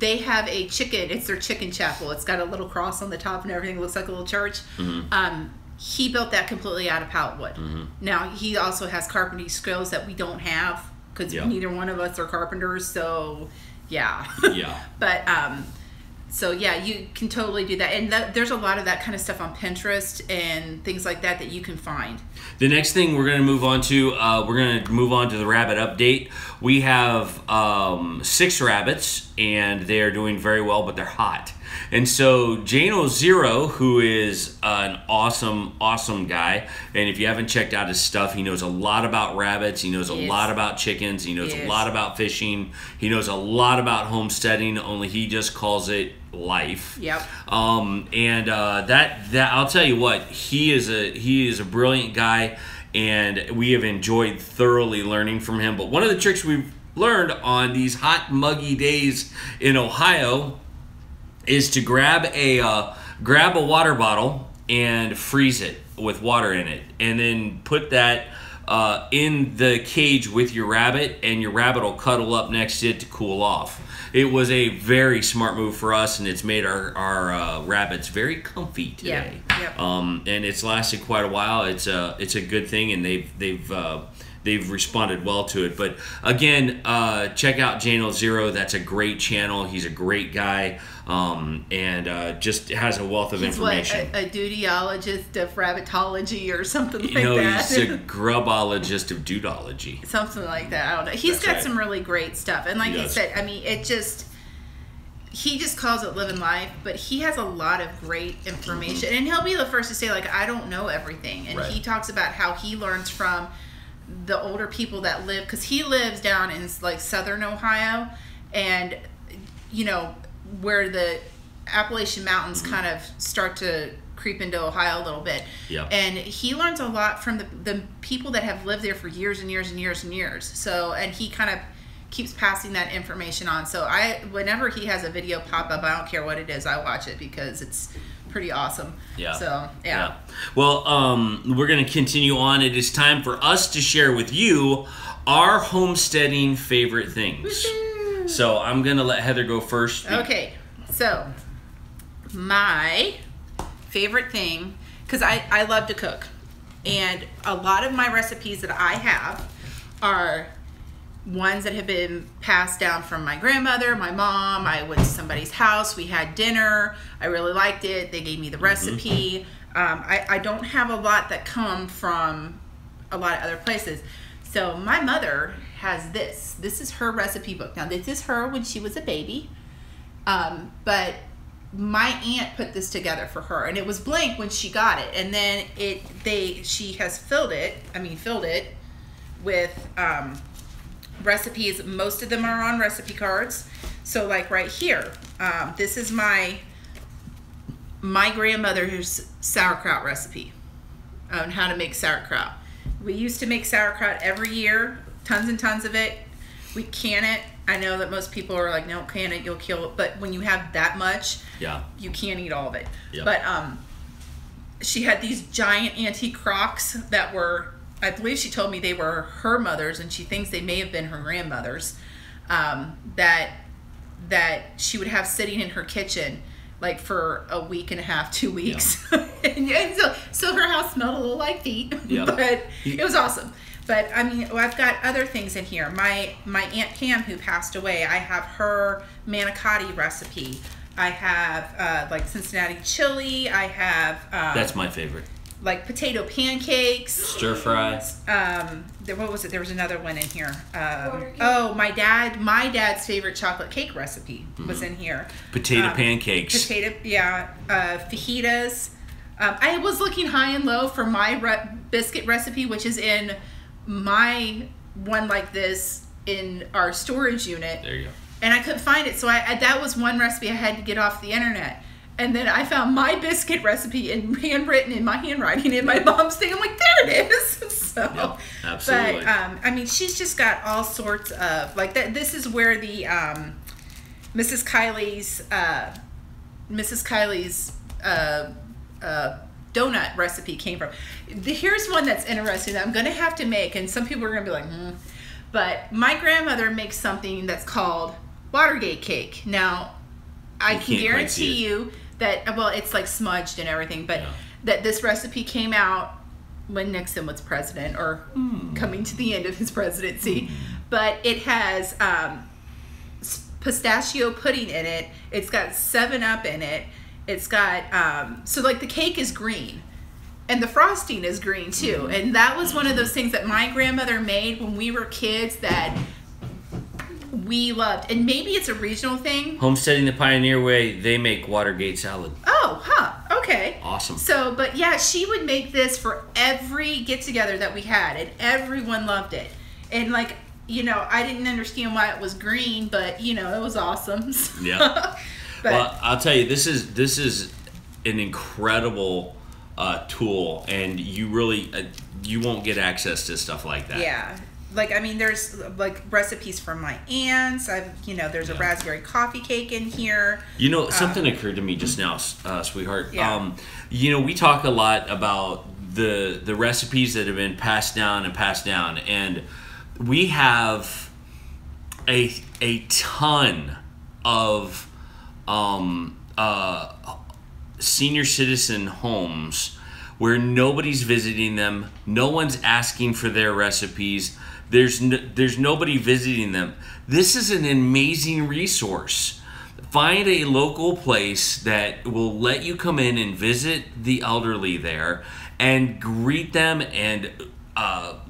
They have a chicken. It's their chicken chapel. It's got a little cross on the top and everything. It looks like a little church. He built that completely out of pallet wood. Now, he also has carpentry skills that we don't have because neither one of us are carpenters. So, yeah. But, so, yeah, you can totally do that. And there's a lot of that kind of stuff on Pinterest and things like that you can find. The next thing we're going to move on to, the rabbit update. We have 6 rabbits, and they are doing very well, but they're hot. And so Jano Zero, who is an awesome guy, and if you haven't checked out his stuff, he knows a lot about rabbits, he knows a lot about chickens, he knows a lot about fishing, he knows a lot about homesteading, only he just calls it life. Yep. That I'll tell you what, he is a brilliant guy, and we have enjoyed thoroughly learning from him. But one of the tricks we've learned on these hot, muggy days in Ohio is to grab a water bottle and freeze it with water in it, and then put that in the cage with your rabbit, and your rabbit will cuddle up next to it to cool off. It was a very smart move for us, and it's made our rabbits very comfy today. And it's lasted quite a while. It's a good thing, and they've responded well to it. But again, check out Jano Zero. That's a great channel. He's a great guy, and just has a wealth of information. What, a dutyologist of rabbitology or something like that? No, he's a grubologist of dudology. Something like that. I don't know. He's got some really great stuff. And like he said, I mean, he just calls it living life, but he has a lot of great information. And he'll be the first to say, like, I don't know everything. And he talks about how he learns from the older people that live, because he lives down in like southern Ohio, and where the Appalachian Mountains kind of start to creep into Ohio a little bit. And he learns a lot from the people that have lived there for years and years and years and years. So, and he kind of keeps passing that information on. So whenever he has a video pop up, I don't care what it is, I watch it because it's pretty awesome. So well, we're going to continue on. It is time for us to share with you our homesteading favorite things. So I'm going to let Heather go first. Okay, so my favorite thing, because I love to cook, and a lot of my recipes that I have are ones that have been passed down from my grandmother, my mom. I went to somebody's house, we had dinner, I really liked it, they gave me the recipe. I don't have a lot that come from a lot of other places. So my mother has this. This is her recipe book. Now this is her when she was a baby, but my aunt put this together for her, and it was blank when she got it, and then she has filled it with recipes. Most of them are on recipe cards. So like right here, this is my my grandmother's sauerkraut recipe on how to make sauerkraut. We used to make sauerkraut every year, tons and tons of it. We can it. I know that most people are like, no, can it, you'll kill it. But when you have that much, you can't eat all of it. Yep. But she had these giant antique crocks that were, I believe she told me they were her mother's, and she thinks they may have been her grandmother's, that she would have sitting in her kitchen like for a week and a half, 2 weeks. and so her house smelled a little like feet, but it was awesome. But I mean, I've got other things in here. My Aunt Pam, who passed away, I have her manicotti recipe. I have like Cincinnati chili. I have that's my favorite. Like potato pancakes, stir fries. What was it? There was another one in here. Oh, my dad's favorite chocolate cake recipe was in here. Potato pancakes. Fajitas. I was looking high and low for my biscuit recipe, which is in my one like this in our storage unit. There you go. And I couldn't find it, so that was one recipe I had to get off the internet. And then I found my biscuit recipe handwritten in my handwriting in my mom's thing. I'm like, there it is. So, absolutely. But I mean, she's just got all sorts of like that. This is where the Mrs. Kylie's donut recipe came from. Here's one that's interesting that I'm going to have to make, and some people are going to be like, But my grandmother makes something that's called Watergate cake. Now, I can guarantee you that, well, it's like smudged and everything, but that this recipe came out when Nixon was president, or coming to the end of his presidency. But it has pistachio pudding in it. It's got 7-Up in it. It's got, so like the cake is green. And the frosting is green too. And that was one of those things that my grandmother made when we were kids that we loved. And maybe it's a regional thing. Homesteading the Pioneer Way, they make Watergate salad. Oh, okay. Awesome. So, but yeah, she would make this for every get-together that we had, and everyone loved it. And like, you know, I didn't understand why it was green, but you know, it was awesome. Yeah. Well, I'll tell you, this is an incredible tool, and you really you won't get access to stuff like that. Yeah. Like, I mean, there's like recipes from my aunts. There's a raspberry coffee cake in here. You know, something occurred to me just now, sweetheart. Yeah. We talk a lot about the recipes that have been passed down, and we have a ton of senior citizen homes where nobody's visiting them, no one's asking for their recipes. There's nobody visiting them. This is an amazing resource. Find a local place that will let you come in and visit the elderly there and greet them and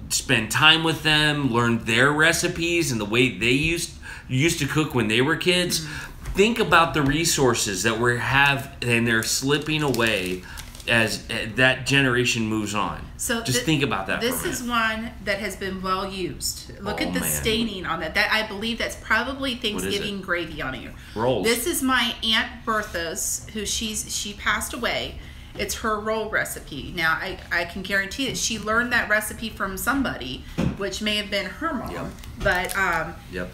spend time with them, learn their recipes and the way they used to cook when they were kids. Think about the resources that we have, and they're slipping away as that generation moves on. So just think about that. This is one that has been well used. Look at the staining on that. That I believe that's probably Thanksgiving gravy on it. Rolls. This is my Aunt Bertha's, who she passed away. It's her roll recipe. Now I can guarantee that she learned that recipe from somebody, which may have been her mom. Yep. But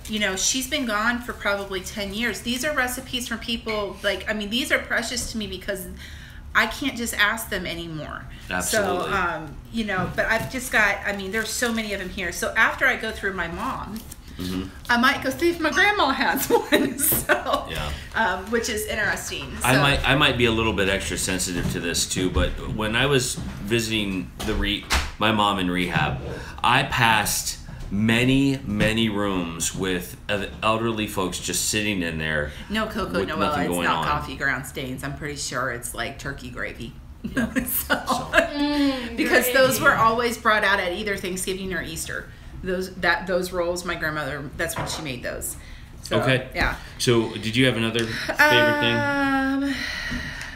you know, she's been gone for probably 10 years. These are recipes from people like, I mean, these are precious to me because I can't just ask them anymore. Absolutely. So, you know, but I've just got, I mean, there's so many of them here. So after I go through my mom, I might go see if my grandma has one. So, which is interesting. So, I might be a little bit extra sensitive to this too, but when I was visiting my mom in rehab, I passed many rooms with elderly folks just sitting in there. No, Coco Noella, it's not coffee ground stains. I'm pretty sure it's like turkey gravy. Because those were always brought out at either Thanksgiving or Easter. Those rolls, my grandmother, that's when she made those. So, okay. Yeah. So, did you have another favorite thing?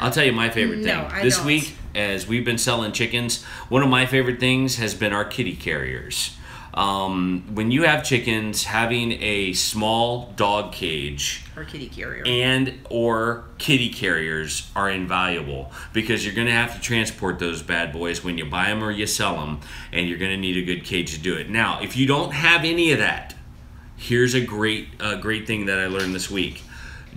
I'll tell you my favorite thing. This week, as we've been selling chickens, one of my favorite things has been our kitty carriers. When you have chickens, having a small dog cage or kitty carrier or kitty carriers are invaluable, because you're going to have to transport those bad boys when you buy them or you sell them, and you're going to need a good cage to do it. Now, if you don't have any of that, here's a great thing that I learned this week.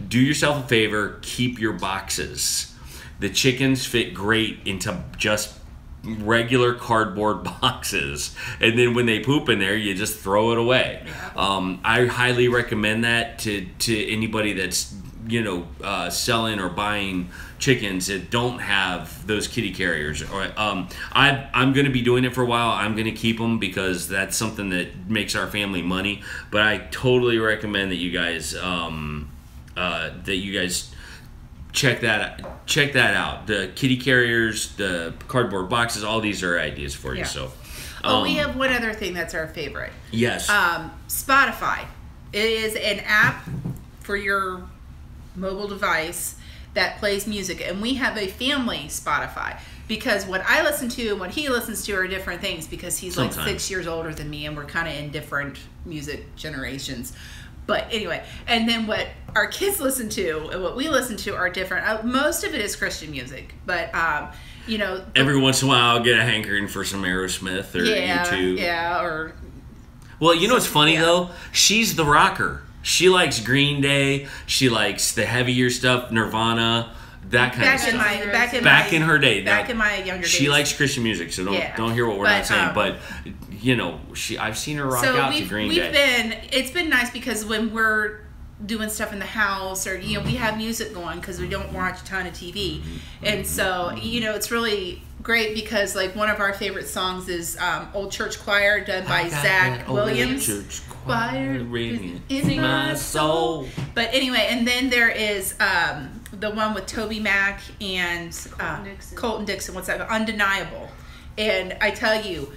Do yourself a favor, keep your boxes. The chickens fit great into just regular cardboard boxes, and then when they poop in there, you just throw it away. I highly recommend that to anybody that's selling or buying chickens that don't have those kitty carriers. I'm going to be doing it for a while. I'm going to keep them because that's something that makes our family money. But I totally recommend that you guys check that out. The kitty carriers, the cardboard boxes, all these are ideas for you. Yeah. So, we have one other thing that's our favorite. Yes. Spotify. It is an app for your mobile device that plays music, and we have a family Spotify, because what I listen to and what he listens to are different things, because he's like 6 years older than me, and we're kind of in different music generations. But anyway, and then what our kids listen to and what we listen to are different. Most of it is Christian music, but every once in a while I'll get a hankering for some Aerosmith or U2. Yeah, or well, what's funny though? She's the rocker. She likes Green Day. She likes the heavier stuff, Nirvana, that kind of stuff. Back in her day. Back in my younger days. She likes Christian music, so don't hear what we're not saying. But I've seen her rock out to Green Day. It's been nice, because when we're doing stuff in the house, or we have music going, because we don't watch a ton of TV, and so it's really great, because like one of our favorite songs is Old Church Choir, done by Zach Williams. Church choir ringing in my soul. But anyway, and then there is the one with Toby Mac and Colton Dixon. What's that? Undeniable. And I tell you,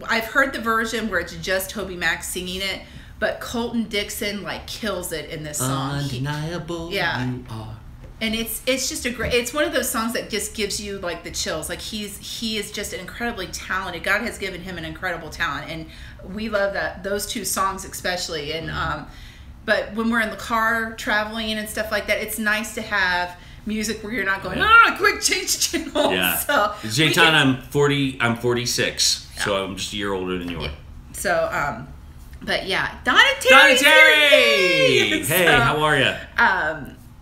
I've heard the version where it's just Toby Mac singing it, but Colton Dixon kills it in this song. Undeniable. You are. And it's just it's one of those songs that just gives you the chills. He is just incredibly talented. God has given him an incredible talent, and we love those two songs especially. And but when we're in the car traveling and stuff like that, it's nice to have music where you're not going, quick, change channel. Yeah. So Jayton, I'm 46, so I'm just a year older than you are. Yeah. So but yeah, Donna Terry. Hey, how are you?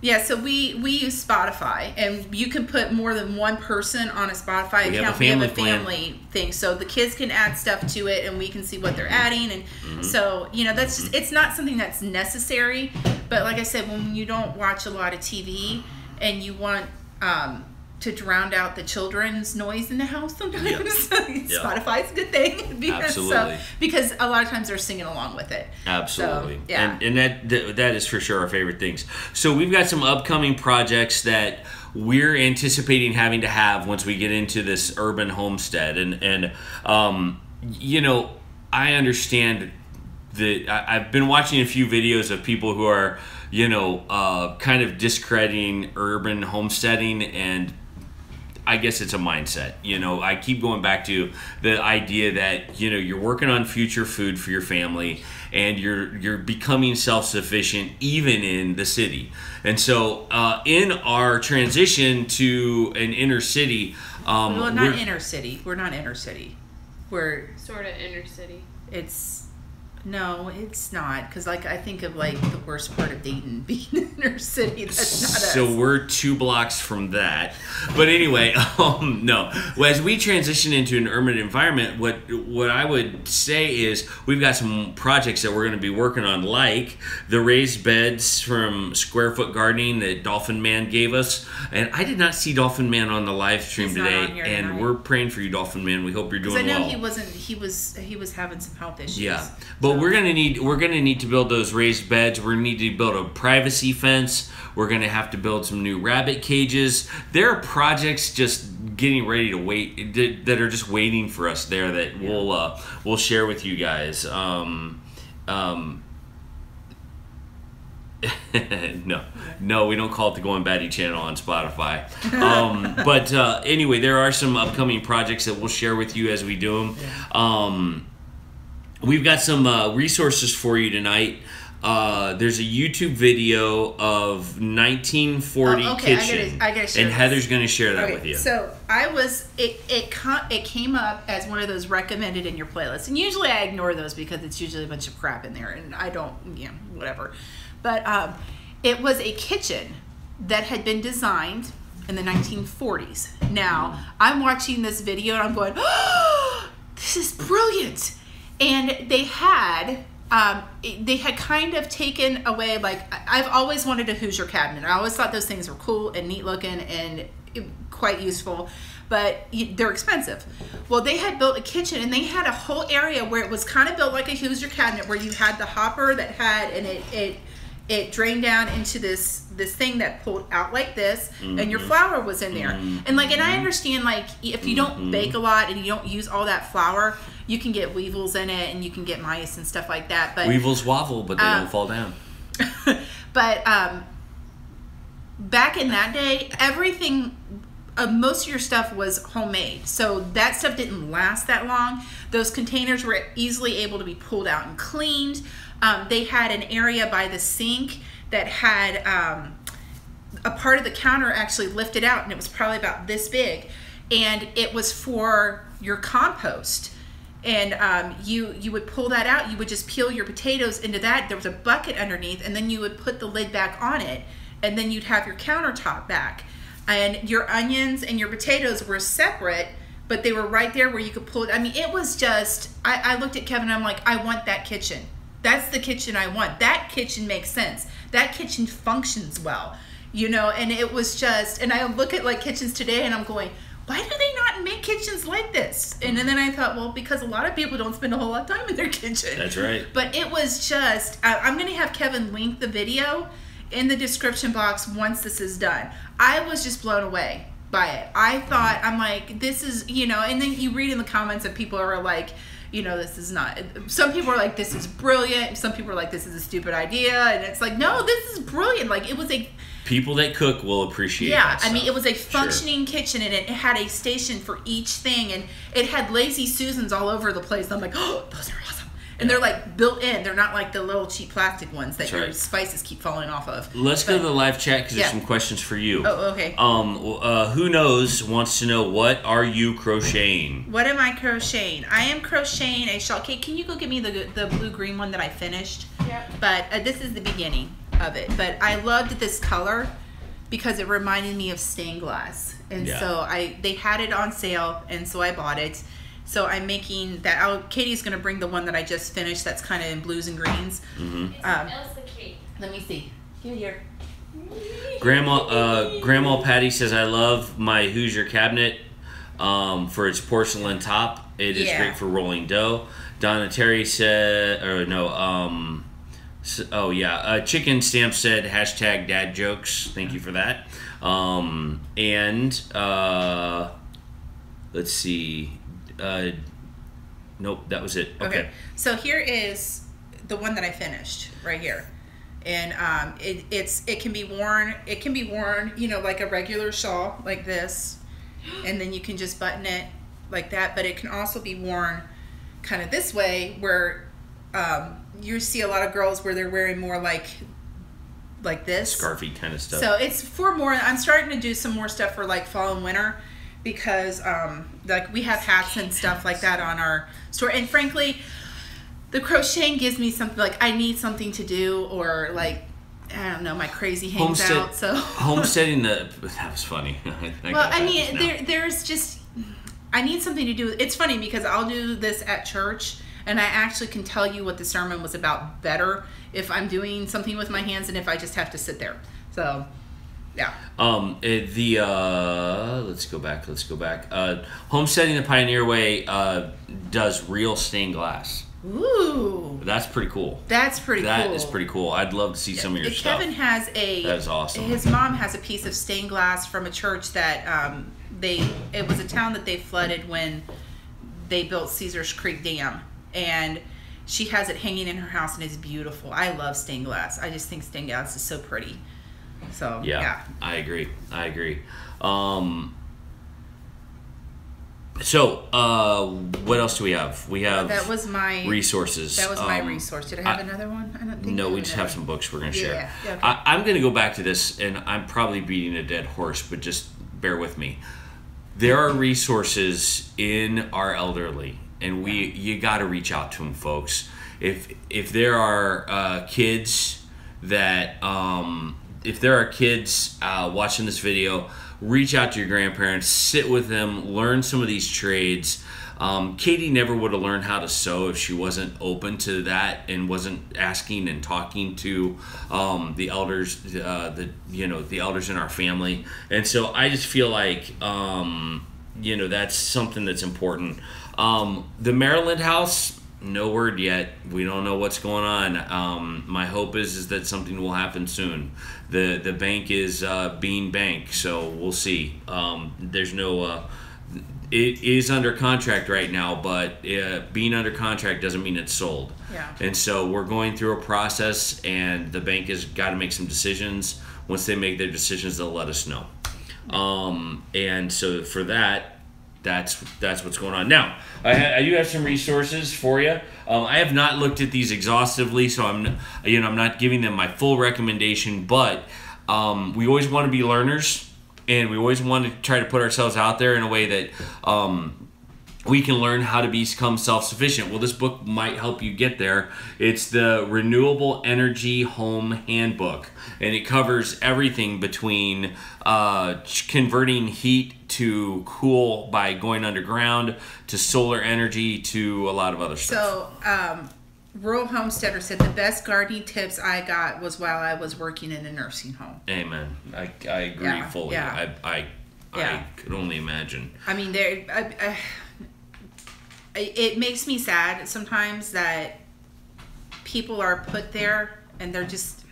Yeah, so we use Spotify, and you can put more than one person on a Spotify account. We have a family thing, so the kids can add stuff to it, and we can see what they're adding. And so that's just, it's not something that's necessary, but like I said, when you don't watch a lot of TV and you want to drown out the children's noise in the house sometimes, Spotify's a good thing. Because a lot of times they're singing along with it. Absolutely. So, and that is for sure our favorite things. So we've got some upcoming projects that we're anticipating having to have once we get into this urban homestead. And I understand that I've been watching a few videos of people who are kind of discrediting urban homesteading, and I guess it's a mindset. I keep going back to the idea that you're working on future food for your family, and you're becoming self-sufficient even in the city. And so in our transition to an inner city, not inner city. We're not inner city. We're sort of inner city. No, it's not, because I think of the worst part of Dayton being an inner city. That's not us. So we're 2 blocks from that. But anyway, no. Well, as we transition into an urban environment, what I would say is we've got some projects that we're going to be working on, like the raised beds from Square Foot Gardening that Dolphin Man gave us. And I did not see Dolphin Man on the live stream today, and we're praying for you, Dolphin Man. We hope you're doing well. I know he wasn't. He was having some health issues. Yeah, but we're gonna need to build those raised beds. We're gonna need to build a privacy fence. We're gonna have to build some new rabbit cages. There are projects just getting ready to wait that are just waiting for us there that we'll share with you guys. No, we don't call it the Goin Batty channel on Spotify. But anyway, there are some upcoming projects that we'll share with you as we do them. We've got some resources for you tonight. There's a YouTube video of 1940 kitchen, I gotta share and Heather's going to share that with you. So it came up as one of those recommended in your playlist, and usually I ignore those because it's usually a bunch of crap in there, and I don't, whatever. But it was a kitchen that had been designed in the 1940s. Now I'm watching this video and I'm going, oh, this is brilliant, and they had kind of taken away, like, I've always wanted a Hoosier cabinet. I always thought those things were cool and neat looking and quite useful, but they're expensive. Well, they had built a kitchen and they had a whole area where it was kind of built like a Hoosier cabinet, where you had the hopper that had, and it drained down into this thing that pulled out like this, and your flour was in there. And I understand, like, if you don't bake a lot and you don't use all that flour, you can get weevils in it and you can get mice and stuff like that. But weevils waffle, but they don't fall down. But back in that day, everything, most of your stuff was homemade, so that stuff didn't last that long. Those containers were easily able to be pulled out and cleaned. They had an area by the sink that had a part of the counter actually lifted out, and it was probably about this big, and it was for your compost. And you would pull that out. You would just peel your potatoes into that. There was a bucket underneath, and then you would put the lid back on it, and then you'd have your countertop back. And your onions and your potatoes were separate, but they were right there where you could pull it. I mean, it was just, I looked at Kevin and I'm like, I want that kitchen. That's the kitchen I want. That kitchen makes sense. That kitchen functions well, and it was just, and I look at, like, kitchens today and I'm going, why do they not make kitchens like this? And then I thought, well, because a lot of people don't spend a whole lot of time in their kitchen. That's right. But it was just, I'm going to have Kevin link the video in the description box once this is done. I was just blown away by it. I thought, I'm like, this is, and then you read in the comments that people are like, this is not, some people are like, this is brilliant. Some people are like, this is a stupid idea. And it's like, no, this is brilliant. Like, it was a, people that cook will appreciate that stuff. I mean, it was a functioning kitchen, and it had a station for each thing, and it had Lazy Susans all over the place. And I'm like, oh, those are awesome. And they're, like, built in. They're not like the little cheap plastic ones that your spices keep falling off of. Let's go to the live chat because there's some questions for you. Oh, okay. Who knows wants to know, what are you crocheting? What am I crocheting? I am crocheting a shawl. Okay, can you go get me the blue-green one that I finished? Yeah. But this is the beginning of it. But I loved this color because it reminded me of stained glass. And so they had it on sale, and so I bought it. So I'm making that. Katie's going to bring the one that I just finished that's kind of in blues and greens. It's the cake. Let me see. Give it here. Grandma Patty says, I love my Hoosier cabinet for its porcelain top. It is great for rolling dough. Donna Terry said, Chicken Stamp said, hashtag dad jokes. Thank you for that. Let's see. Nope, that was it. Okay. So here is the one that I finished right here, and it can be worn. It can be worn, like a regular shawl, like this, and then you can just button it like that. But it can also be worn kind of this way, where you see a lot of girls where they're wearing more like this scarfy kind of stuff. So it's for more. I'm starting to do some more stuff for like fall and winter, because like we have hats and stuff like that on our store, and frankly the crocheting gives me something, like I need something to do, or like I don't know, my crazy hangs out. So homesteading, that was funny. There's just, I need something to do. It's funny because I'll do this at church and I actually can tell you what the sermon was about better if I'm doing something with my hands than if I just have to sit there. So yeah. Let's go back. Homesteading the Pioneer Way does real stained glass. Ooh. That's pretty cool. That is pretty cool. I'd love to see some of your stuff. Kevin has that is awesome. His mom has a piece of stained glass from a church that it was a town that they flooded when they built Caesar's Creek Dam, and she has it hanging in her house and it's beautiful. I love stained glass. I just think stained glass is so pretty. So yeah. I agree. So what else do we have? We have that was my resources. That was my resource. Did I have another one? I don't think. No, we just have some books we're going to share. Yeah. Okay. I'm going to go back to this, and I'm probably beating a dead horse, but just bear with me. There are resources in our elderly, and you got to reach out to them, folks. If there are kids that watching this video, reach out to your grandparents, sit with them, learn some of these trades. Katie never would have learned how to sew if she wasn't open to that and wasn't asking and talking to the elders, the elders in our family. And so I just feel like that's something that's important. The Maryland house, no word yet. We don't know what's going on. My hope is that something will happen soon. The bank is being bank, so we'll see. There's no. It is under contract right now, but being under contract doesn't mean it's sold. Yeah. And so we're going through a process, and the bank has got to make some decisions. Once they make their decisions, they'll let us know. And so for that, that's what's going on. Now, I do have some resources for you. I have not looked at these exhaustively, so I'm not giving them my full recommendation. But we always want to be learners, and we always want to try to put ourselves out there in a way that we can learn how to become self-sufficient. Well, this book might help you get there. It's the Renewable Energy Home Handbook, and it covers everything between converting heat to cool by going underground, to solar energy, to a lot of other stuff. So, Rural Homesteader said the best gardening tips I got was while I was working in a nursing home. Amen. I agree fully. Yeah. I could only imagine. I mean, it makes me sad sometimes that people are put there and they're just,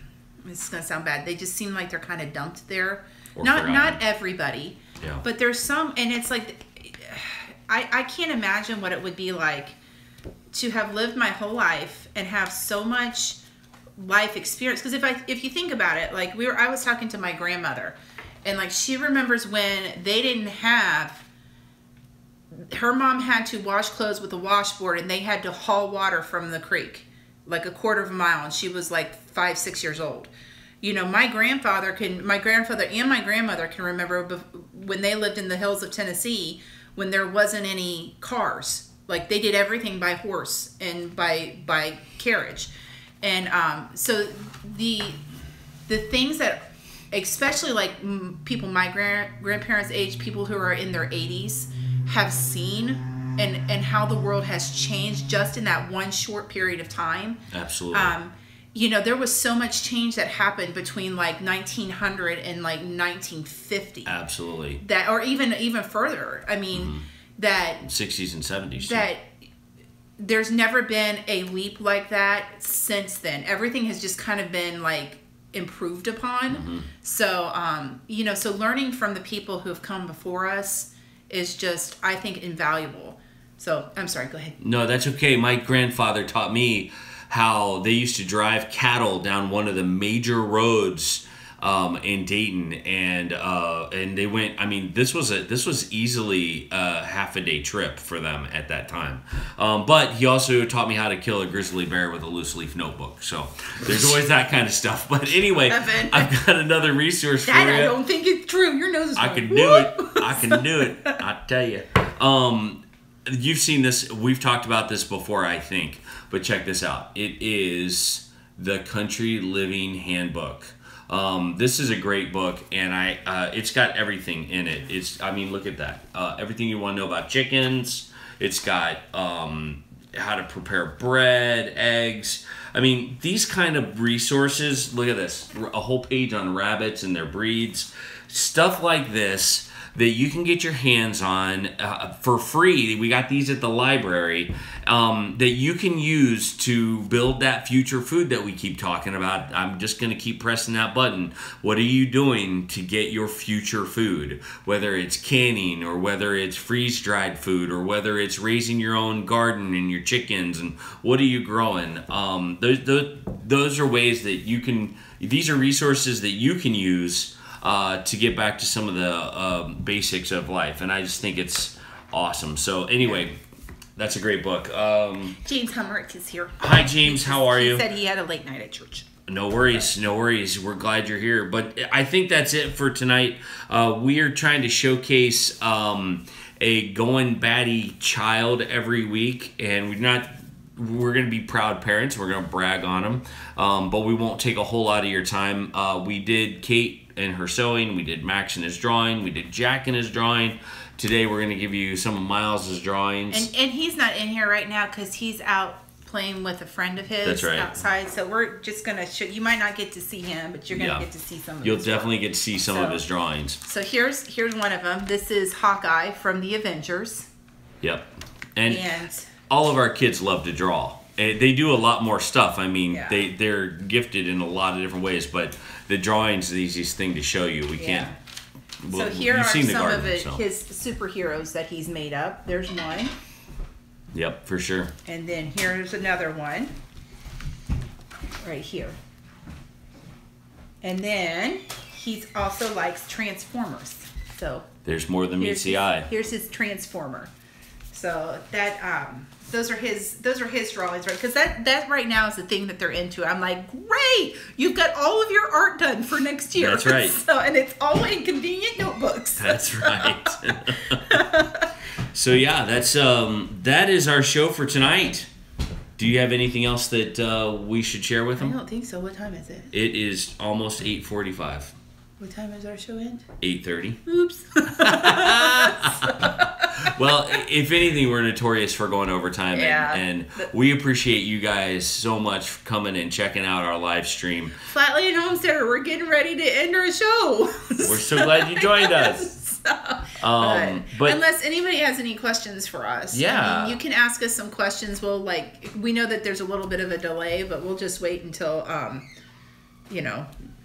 it's going to sound bad, they just seem like they're kind of dumped there. Not everybody, but there's some, and it's like, I can't imagine what it would be like to have lived my whole life and have so much life experience. Because if you think about it, like I was talking to my grandmother, and like she remembers when they didn't have, her mom had to wash clothes with a washboard, and they had to haul water from the creek like a quarter of a mile, and she was like 5-6 years old. My grandfather and my grandmother can remember when they lived in the hills of Tennessee when there wasn't any cars. Like they did everything by horse and by carriage. And so the things that, especially like people my grandparents' age, people who are in their 80s, have seen and how the world has changed just in that one short period of time. Absolutely. There was so much change that happened between like 1900 and like 1950. Absolutely. That, or even further. I mean, that 60s and 70s. That there's never been a leap like that since then. Everything has just kind of been like improved upon. So, so learning from the people who have come before us is just, I think, invaluable. So, I'm sorry, go ahead. No, that's okay. My grandfather taught me how they used to drive cattle down one of the major roads in Dayton, and they went. I mean, this was easily a half a day trip for them at that time. But he also taught me how to kill a grizzly bear with a loose leaf notebook. So there's always that kind of stuff. But anyway, I've got another resource for you. I don't think it's true. Your nose is I can do it. I can do it. I tell you. You've seen this. We've talked about this before, I think. But check this out. It is the Country Living Handbook. This is a great book, and it's got everything in it. Look at that. Everything you want to know about chickens. It's got how to prepare bread, eggs. I mean, these kind of resources. Look at this. A whole page on rabbits and their breeds. Stuff like this that you can get your hands on for free. We got these at the library that you can use to build that future food that we keep talking about. I'm just going to keep pressing that button. What are you doing to get your future food? Whether it's canning or whether it's freeze-dried food or whether it's raising your own garden and your chickens and what are you growing? Those are ways that you can, these are resources that you can use to get back to some of the basics of life. And I just think it's awesome. So anyway, that's a great book. James Humrick is here. Hi, James. How are you? He said he had a late night at church. No worries, no worries. We're glad you're here. But I think that's it for tonight. We are trying to showcase a Goin Batty child every week, and we're going to be proud parents. We're going to brag on them, but we won't take a whole lot of your time. We did Kate and her sewing. We did Max and his drawing. We did Jack and his drawing. Today we're going to give you some of Miles's drawings. And he's not in here right now because he's out playing with a friend of his. That's right. Outside. So we're just going to show you. Might not get to see him, but you're going to get to see some of You'll his definitely get to see some of his drawings. So here's one of them. This is Hawkeye from the Avengers. Yep. And all of our kids love to draw. They do a lot more stuff. I mean, they're gifted in a lot of different ways, but the drawing's the easiest thing to show you. We can't. Well, so here are some garden, of his superheroes that he's made up. There's one. Yep, for sure. And then here's another one. Right here. And then he also likes Transformers. So there's more than meets the eye. Here's his Transformer. So that those are his drawings, right? Because that right now is the thing that they're into. I'm like, great, you've got all of your art done for next year. That's right. So, and it's all in convenient notebooks. That's right. So yeah, that is our show for tonight. Do you have anything else that we should share with them? I don't think so. What time is it? It is almost 8:45. What time is our show end? 8:30. Oops. Well, if anything, we're notorious for going overtime, and we appreciate you guys so much for coming and checking out our live stream. Flatland Homesteader, we're getting ready to end our show. We're so glad you joined us. But unless anybody has any questions for us, I mean, you can ask us some questions. We know that there's a little bit of a delay, but we'll just wait until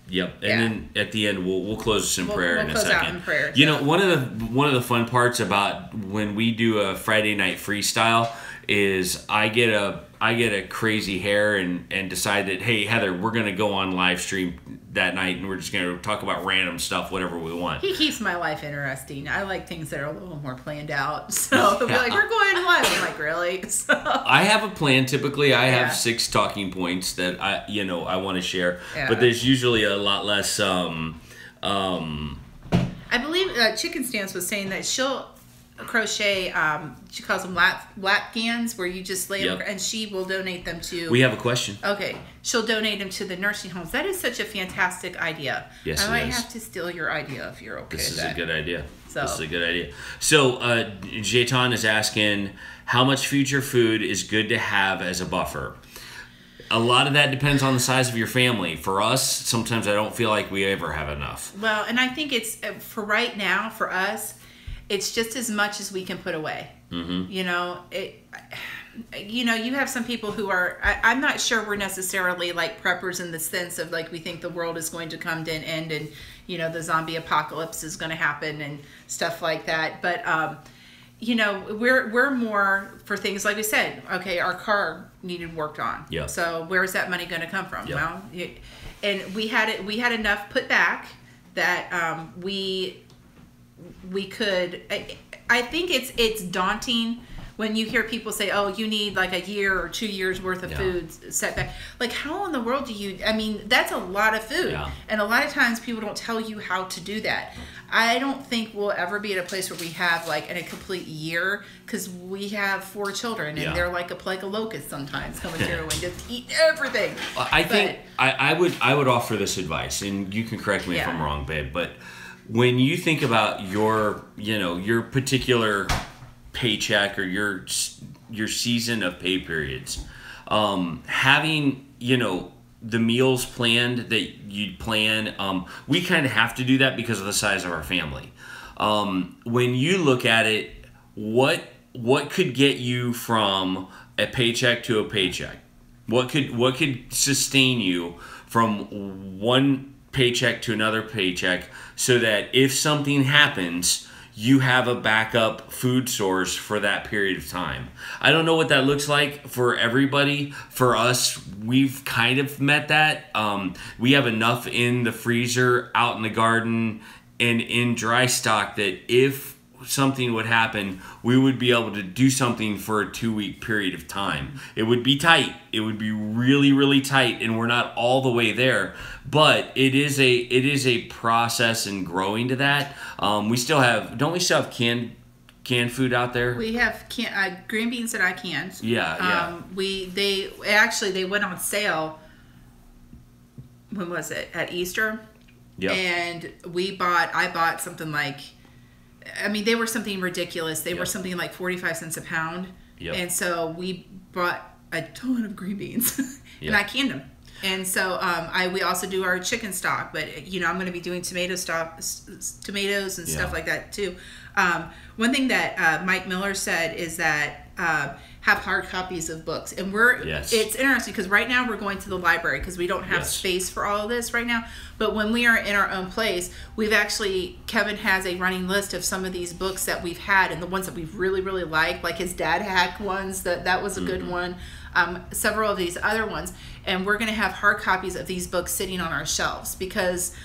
Yep, and then at the end we'll close us in prayer in a second. Out in prayer, you know, one of the fun parts about when we do a Friday night freestyle is I get a crazy hair and decide that, hey Heather, we're gonna go on live stream that night and we're just gonna talk about random stuff, whatever we want. He keeps my life interesting. I like things that are a little more planned out. So he'll be like, we're going live. I'm like, really? So, I have a plan. Typically, I have 6 talking points that I want to share, but there's usually a lot less. I believe Chicken Stance was saying that she'll crochet. She calls them lapgans, where you just lay them, and she will donate them to. We have a question. Okay, she'll donate them to the nursing homes. That is such a fantastic idea. Yes, I might have to steal your idea if you're okay. This with is that. a good idea. This is a good idea. So Jayton is asking, how much future food is good to have as a buffer? A lot of that depends on the size of your family. For us, sometimes I don't feel like we ever have enough. Well, and I think it's for right now for us. It's just as much as we can put away. Mm-hmm. You have some people who are, I'm not sure we're necessarily like preppers in the sense of like we think the world is going to come to an end and, the zombie apocalypse is going to happen and stuff like that. But, we're more for things like we said, okay, our car needed worked on. Yeah. So where's that money going to come from? Yeah. Well, and we had enough put back that we could. I think it's daunting when you hear people say, oh, you need like a year or 2 years worth of food set back. Like, how in the world do you, that's a lot of food. Yeah. And a lot of times people don't tell you how to do that. I don't think we'll ever be at a place where we have like in a complete year, because we have 4 children and they're like a plague of locusts sometimes coming through and just eat everything. I think I would offer this advice, and you can correct me if I'm wrong, babe, but when you think about your particular paycheck or your season of pay periods, having the meals planned that you'd plan, we kind of have to do that because of the size of our family. When you look at it, what could get you from a paycheck to a paycheck? What could sustain you from one paycheck to another paycheck so that if something happens, you have a backup food source for that period of time? I don't know what that looks like for everybody. For us, we've kind of met that. We have enough in the freezer, out in the garden, and in dry stock that if something would happen, we would be able to do something for a 2-week period of time. It would be tight. It would be really, really tight, and we're not all the way there. But it is a process in growing to that. Don't we still have canned food out there? We have green beans that I canned. Yeah. They went on sale. When was it? At Easter. Yep. And I bought something like, they were something ridiculous. They were something like 45 cents a pound. Yep. And so we bought a ton of green beans and I canned them. And so we also do our chicken stock, but I'm going to be doing tomatoes and stuff like that too. One thing that Mike Miller said is that have hard copies of books, and it's interesting because right now we're going to the library because we don't have space for all of this right now. But when we are in our own place, Kevin has a running list of some of these books that we've had and the ones that we've really, really liked, like his dad hack ones. That was a good one. Several of these other ones, and we're going to have hard copies of these books sitting on our shelves because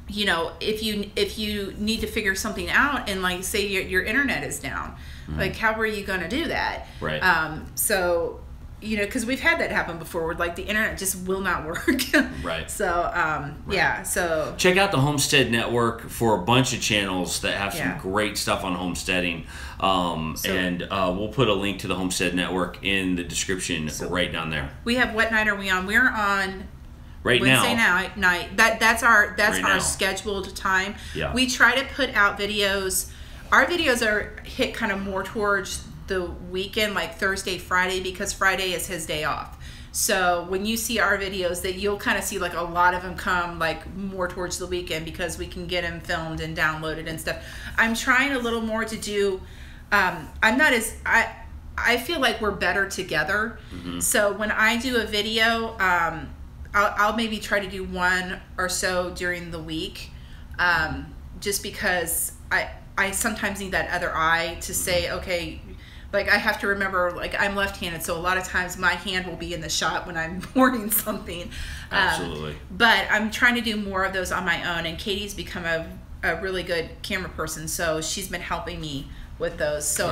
if you need to figure something out and like say your internet is down, like how are you going to do that? Right. Because we've had that happen before where like the internet just will not work. Right. So so check out the Homestead Network for a bunch of channels that have some great stuff on homesteading. And we'll put a link to the Homestead Network in the description right down there. We have what night are we on? We're on Wednesday night. That's our now. scheduled time. Yeah. We try to put out videos. Our videos are hit kind of more towards the weekend, like Thursday, Friday, because Friday is his day off. So when you see our videos, that you'll kind of see like a lot of them come like more towards the weekend because we can get them filmed and downloaded and stuff. I'm trying a little more to do. I feel like we're better together. Mm-hmm. So when I do a video, I'll maybe try to do one or so during the week, just because I sometimes need that other eye to say, okay, like I have to remember, like I'm left-handed, so a lot of times my hand will be in the shot when I'm boarding something. Absolutely. But I'm trying to do more of those on my own, and Katie's become a really good camera person, so she's been helping me with those. So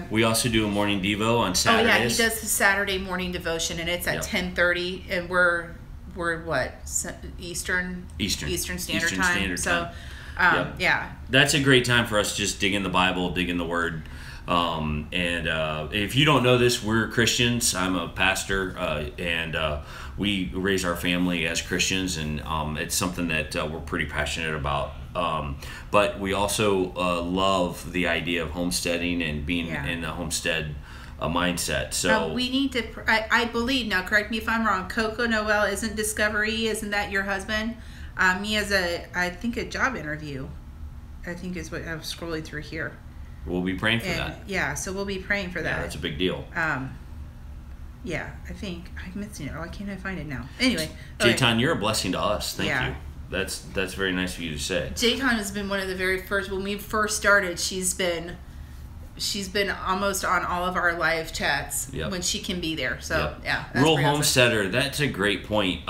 we also do a morning devo on Saturdays. Oh yeah, he does the Saturday morning devotion, and it's at 10:30, and we're what, Eastern Standard Time. So yeah, that's a great time for us, just digging the Bible, digging the Word. And if you don't know this, we're Christians. I'm a pastor, and we raise our family as Christians, and it's something that we're pretty passionate about. But we also love the idea of homesteading and being in the homestead mindset. So we need to. I believe, now correct me if I'm wrong, Coco Noel isn't Discovery. Isn't that your husband? He has I think a job interview. I think is what I'm scrolling through here. We'll be praying for that. Yeah, so we'll be praying for that. Yeah, that's a big deal. Yeah, I think I'm missing it. Why can't I find it now? Anyway, Jayton, you're a blessing to us. Thank you. That's very nice of you to say. Jayton has been one of the very first. When we first started, she's been almost on all of our live chats when she can be there. So Rural Homesteader. That's a great point.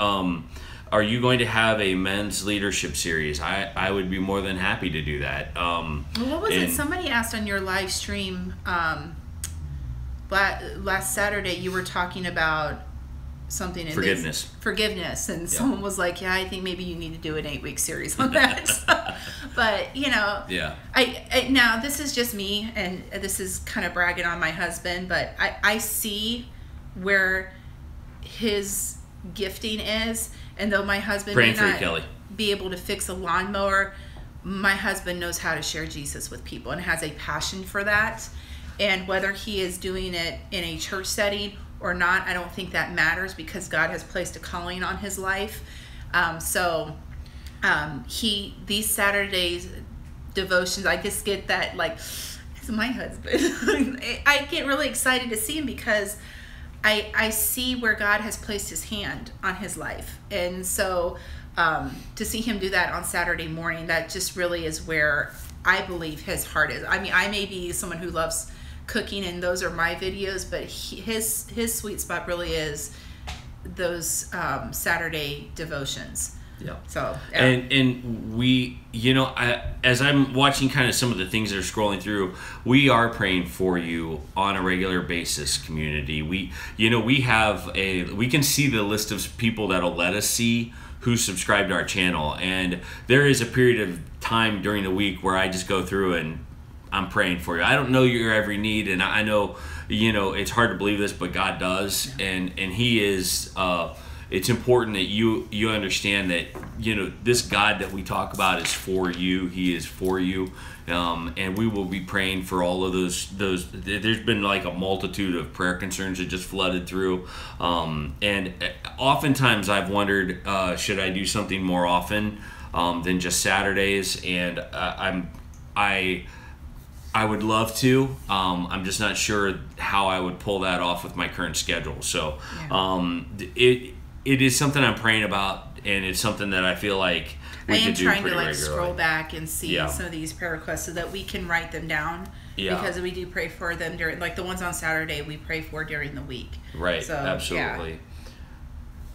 Are you going to have a men's leadership series? I would be more than happy to do that. What was it? Somebody asked on your live stream last Saturday. You were talking about something in forgiveness, and someone was like, "Yeah, I think maybe you need to do an 8-week series on that." But I now this is just me, and this is kind of bragging on my husband, but I see where his gifting is. And though my husband may not be able to fix a lawnmower, my husband knows how to share Jesus with people and has a passion for that. And whether he is doing it in a church setting or not, I don't think that matters because God has placed a calling on his life. These Saturdays, devotions. I just get that, like, it's my husband. I get really excited to see him because I see where God has placed his hand on his life. And so to see him do that on Saturday morning, that just really is where I believe his heart is. I mean, I may be someone who loves cooking and those are my videos, but his sweet spot really is those Saturday devotions. Yeah. So yeah. And we, as I'm watching kind of some of the things that are scrolling through, we are praying for you on a regular basis, community. We can see the list of people that'll let us see who subscribed to our channel, and there is a period of time during the week where I just go through and I'm praying for you. I don't know your every need, and I know, it's hard to believe this, but God does, and he is. It's important that you understand that this God that we talk about is for you. He is for you, and we will be praying for all of those. There's been like a multitude of prayer concerns that just flooded through, and oftentimes I've wondered, should I do something more often than just Saturdays? And I would love to. I'm just not sure how I would pull that off with my current schedule. So it is something I'm praying about, and it's something that I feel like we could do pretty regularly. I am trying to scroll back and see some of these prayer requests so that we can write them down. Yeah. Because we do pray for them during, like the ones on Saturday, we pray for during the week. Right. So, absolutely.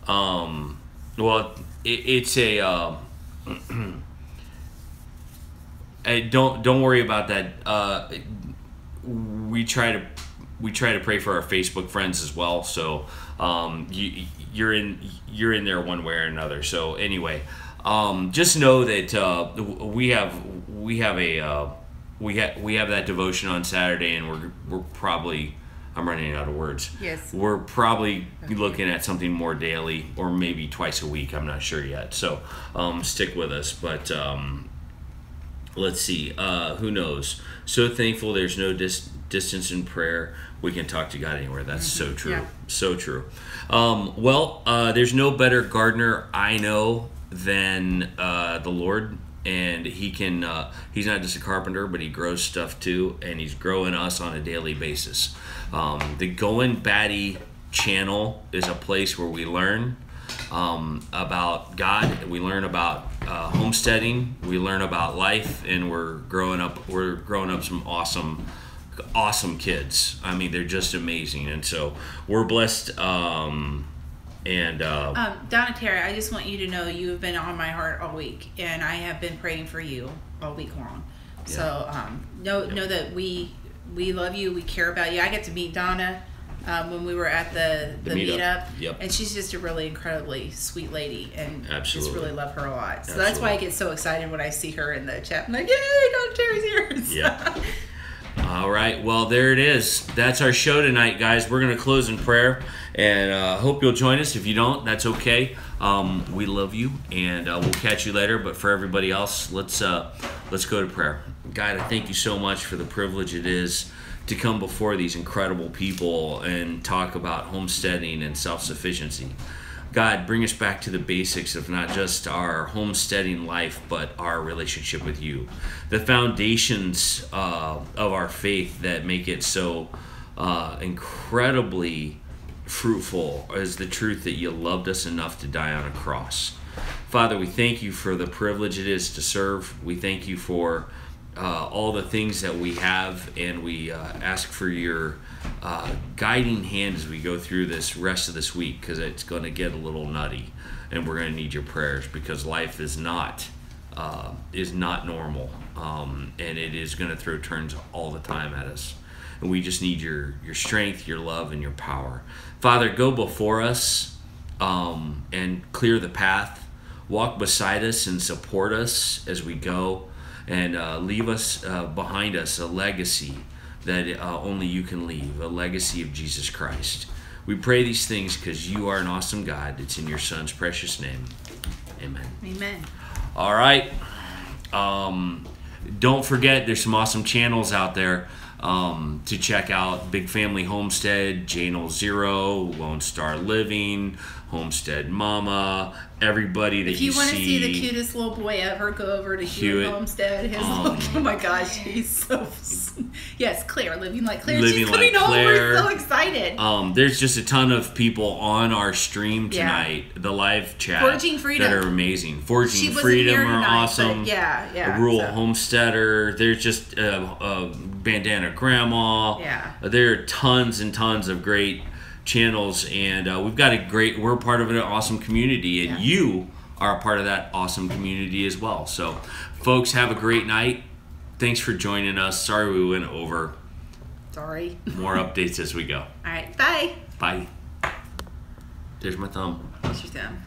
Yeah. Well, it's a. Don't worry about that. We try to pray for our Facebook friends as well. So you're in there one way or another. So anyway, just know that we have that devotion on Saturday, and we're probably, I'm running out of words. Yes. We're probably looking at something more daily, or maybe twice a week. I'm not sure yet. So stick with us. But let's see. Who knows? So thankful there's no distance in prayer. We can talk to God anywhere. That's so true. Yeah. So true. There's no better gardener I know than the Lord. And he can, he's not just a carpenter, but he grows stuff too. And he's growing us on a daily basis. The Goin Batty channel is a place where we learn about God. We learn about homesteading. We learn about life, and we're growing up some awesome kids. I mean, they're just amazing, and so we're blessed. Donna Terry, I just want you to know you have been on my heart all week, and I have been praying for you all week long. Yeah. So know that we love you. We care about you. I get to meet Donna when we were at the meetup. Yep. And she's just a really incredibly sweet lady, and Absolutely. Just really love her a lot. So Absolutely. That's why I get so excited when I see her in the chat. I'm like, yay, Donna Terry's here. Yeah. All right. Well, there it is. That's our show tonight, guys. We're going to close in prayer, and hope you'll join us. If you don't, that's okay. We love you, and we'll catch you later. But for everybody else, let's go to prayer. God, I thank you so much for the privilege it is to come before these incredible people and talk about homesteading and self-sufficiency. God, bring us back to the basics of not just our homesteading life, but our relationship with you. The foundations of our faith that make it so incredibly fruitful is the truth that you loved us enough to die on a cross. Father, we thank you for the privilege it is to serve. We thank you for all the things that we have, and we ask for your guiding hand as we go through this rest of this week, because it's going to get a little nutty, and we're going to need your prayers, because life is not normal, and it is going to throw turns all the time at us, and we just need your strength, your love, and your power. Father, go before us and clear the path. Walk beside us and support us as we go. And leave us behind us a legacy that only you can leave, a legacy of Jesus Christ. We pray these things because you are an awesome God. It's in your Son's precious name. Amen. Amen. All right. Don't forget, there's some awesome channels out there. to check out Big Family Homestead, Janel Zero, Lone Star Living, Homestead Mama, everybody that if you want to see the cutest little boy ever, go over to Hewitt Homestead. Oh my gosh, he's so... Yes, Claire, Living Like Claire. Living She's coming Like over. Claire. We're so excited. There's just a ton of people on our stream tonight, the live chat, Forging Freedom, that are amazing. Forging she Freedom here are tonight, awesome. Yeah. A Rural Homesteader. There's just Bandana Grandma. Yeah. There are tons and tons of great channels, and we're part of an awesome community, and you are a part of that awesome community as well. So folks, have a great night. Thanks for joining us. Sorry we went over. Sorry. More updates as we go. All right, bye. Bye. There's my thumb. There's your thumb.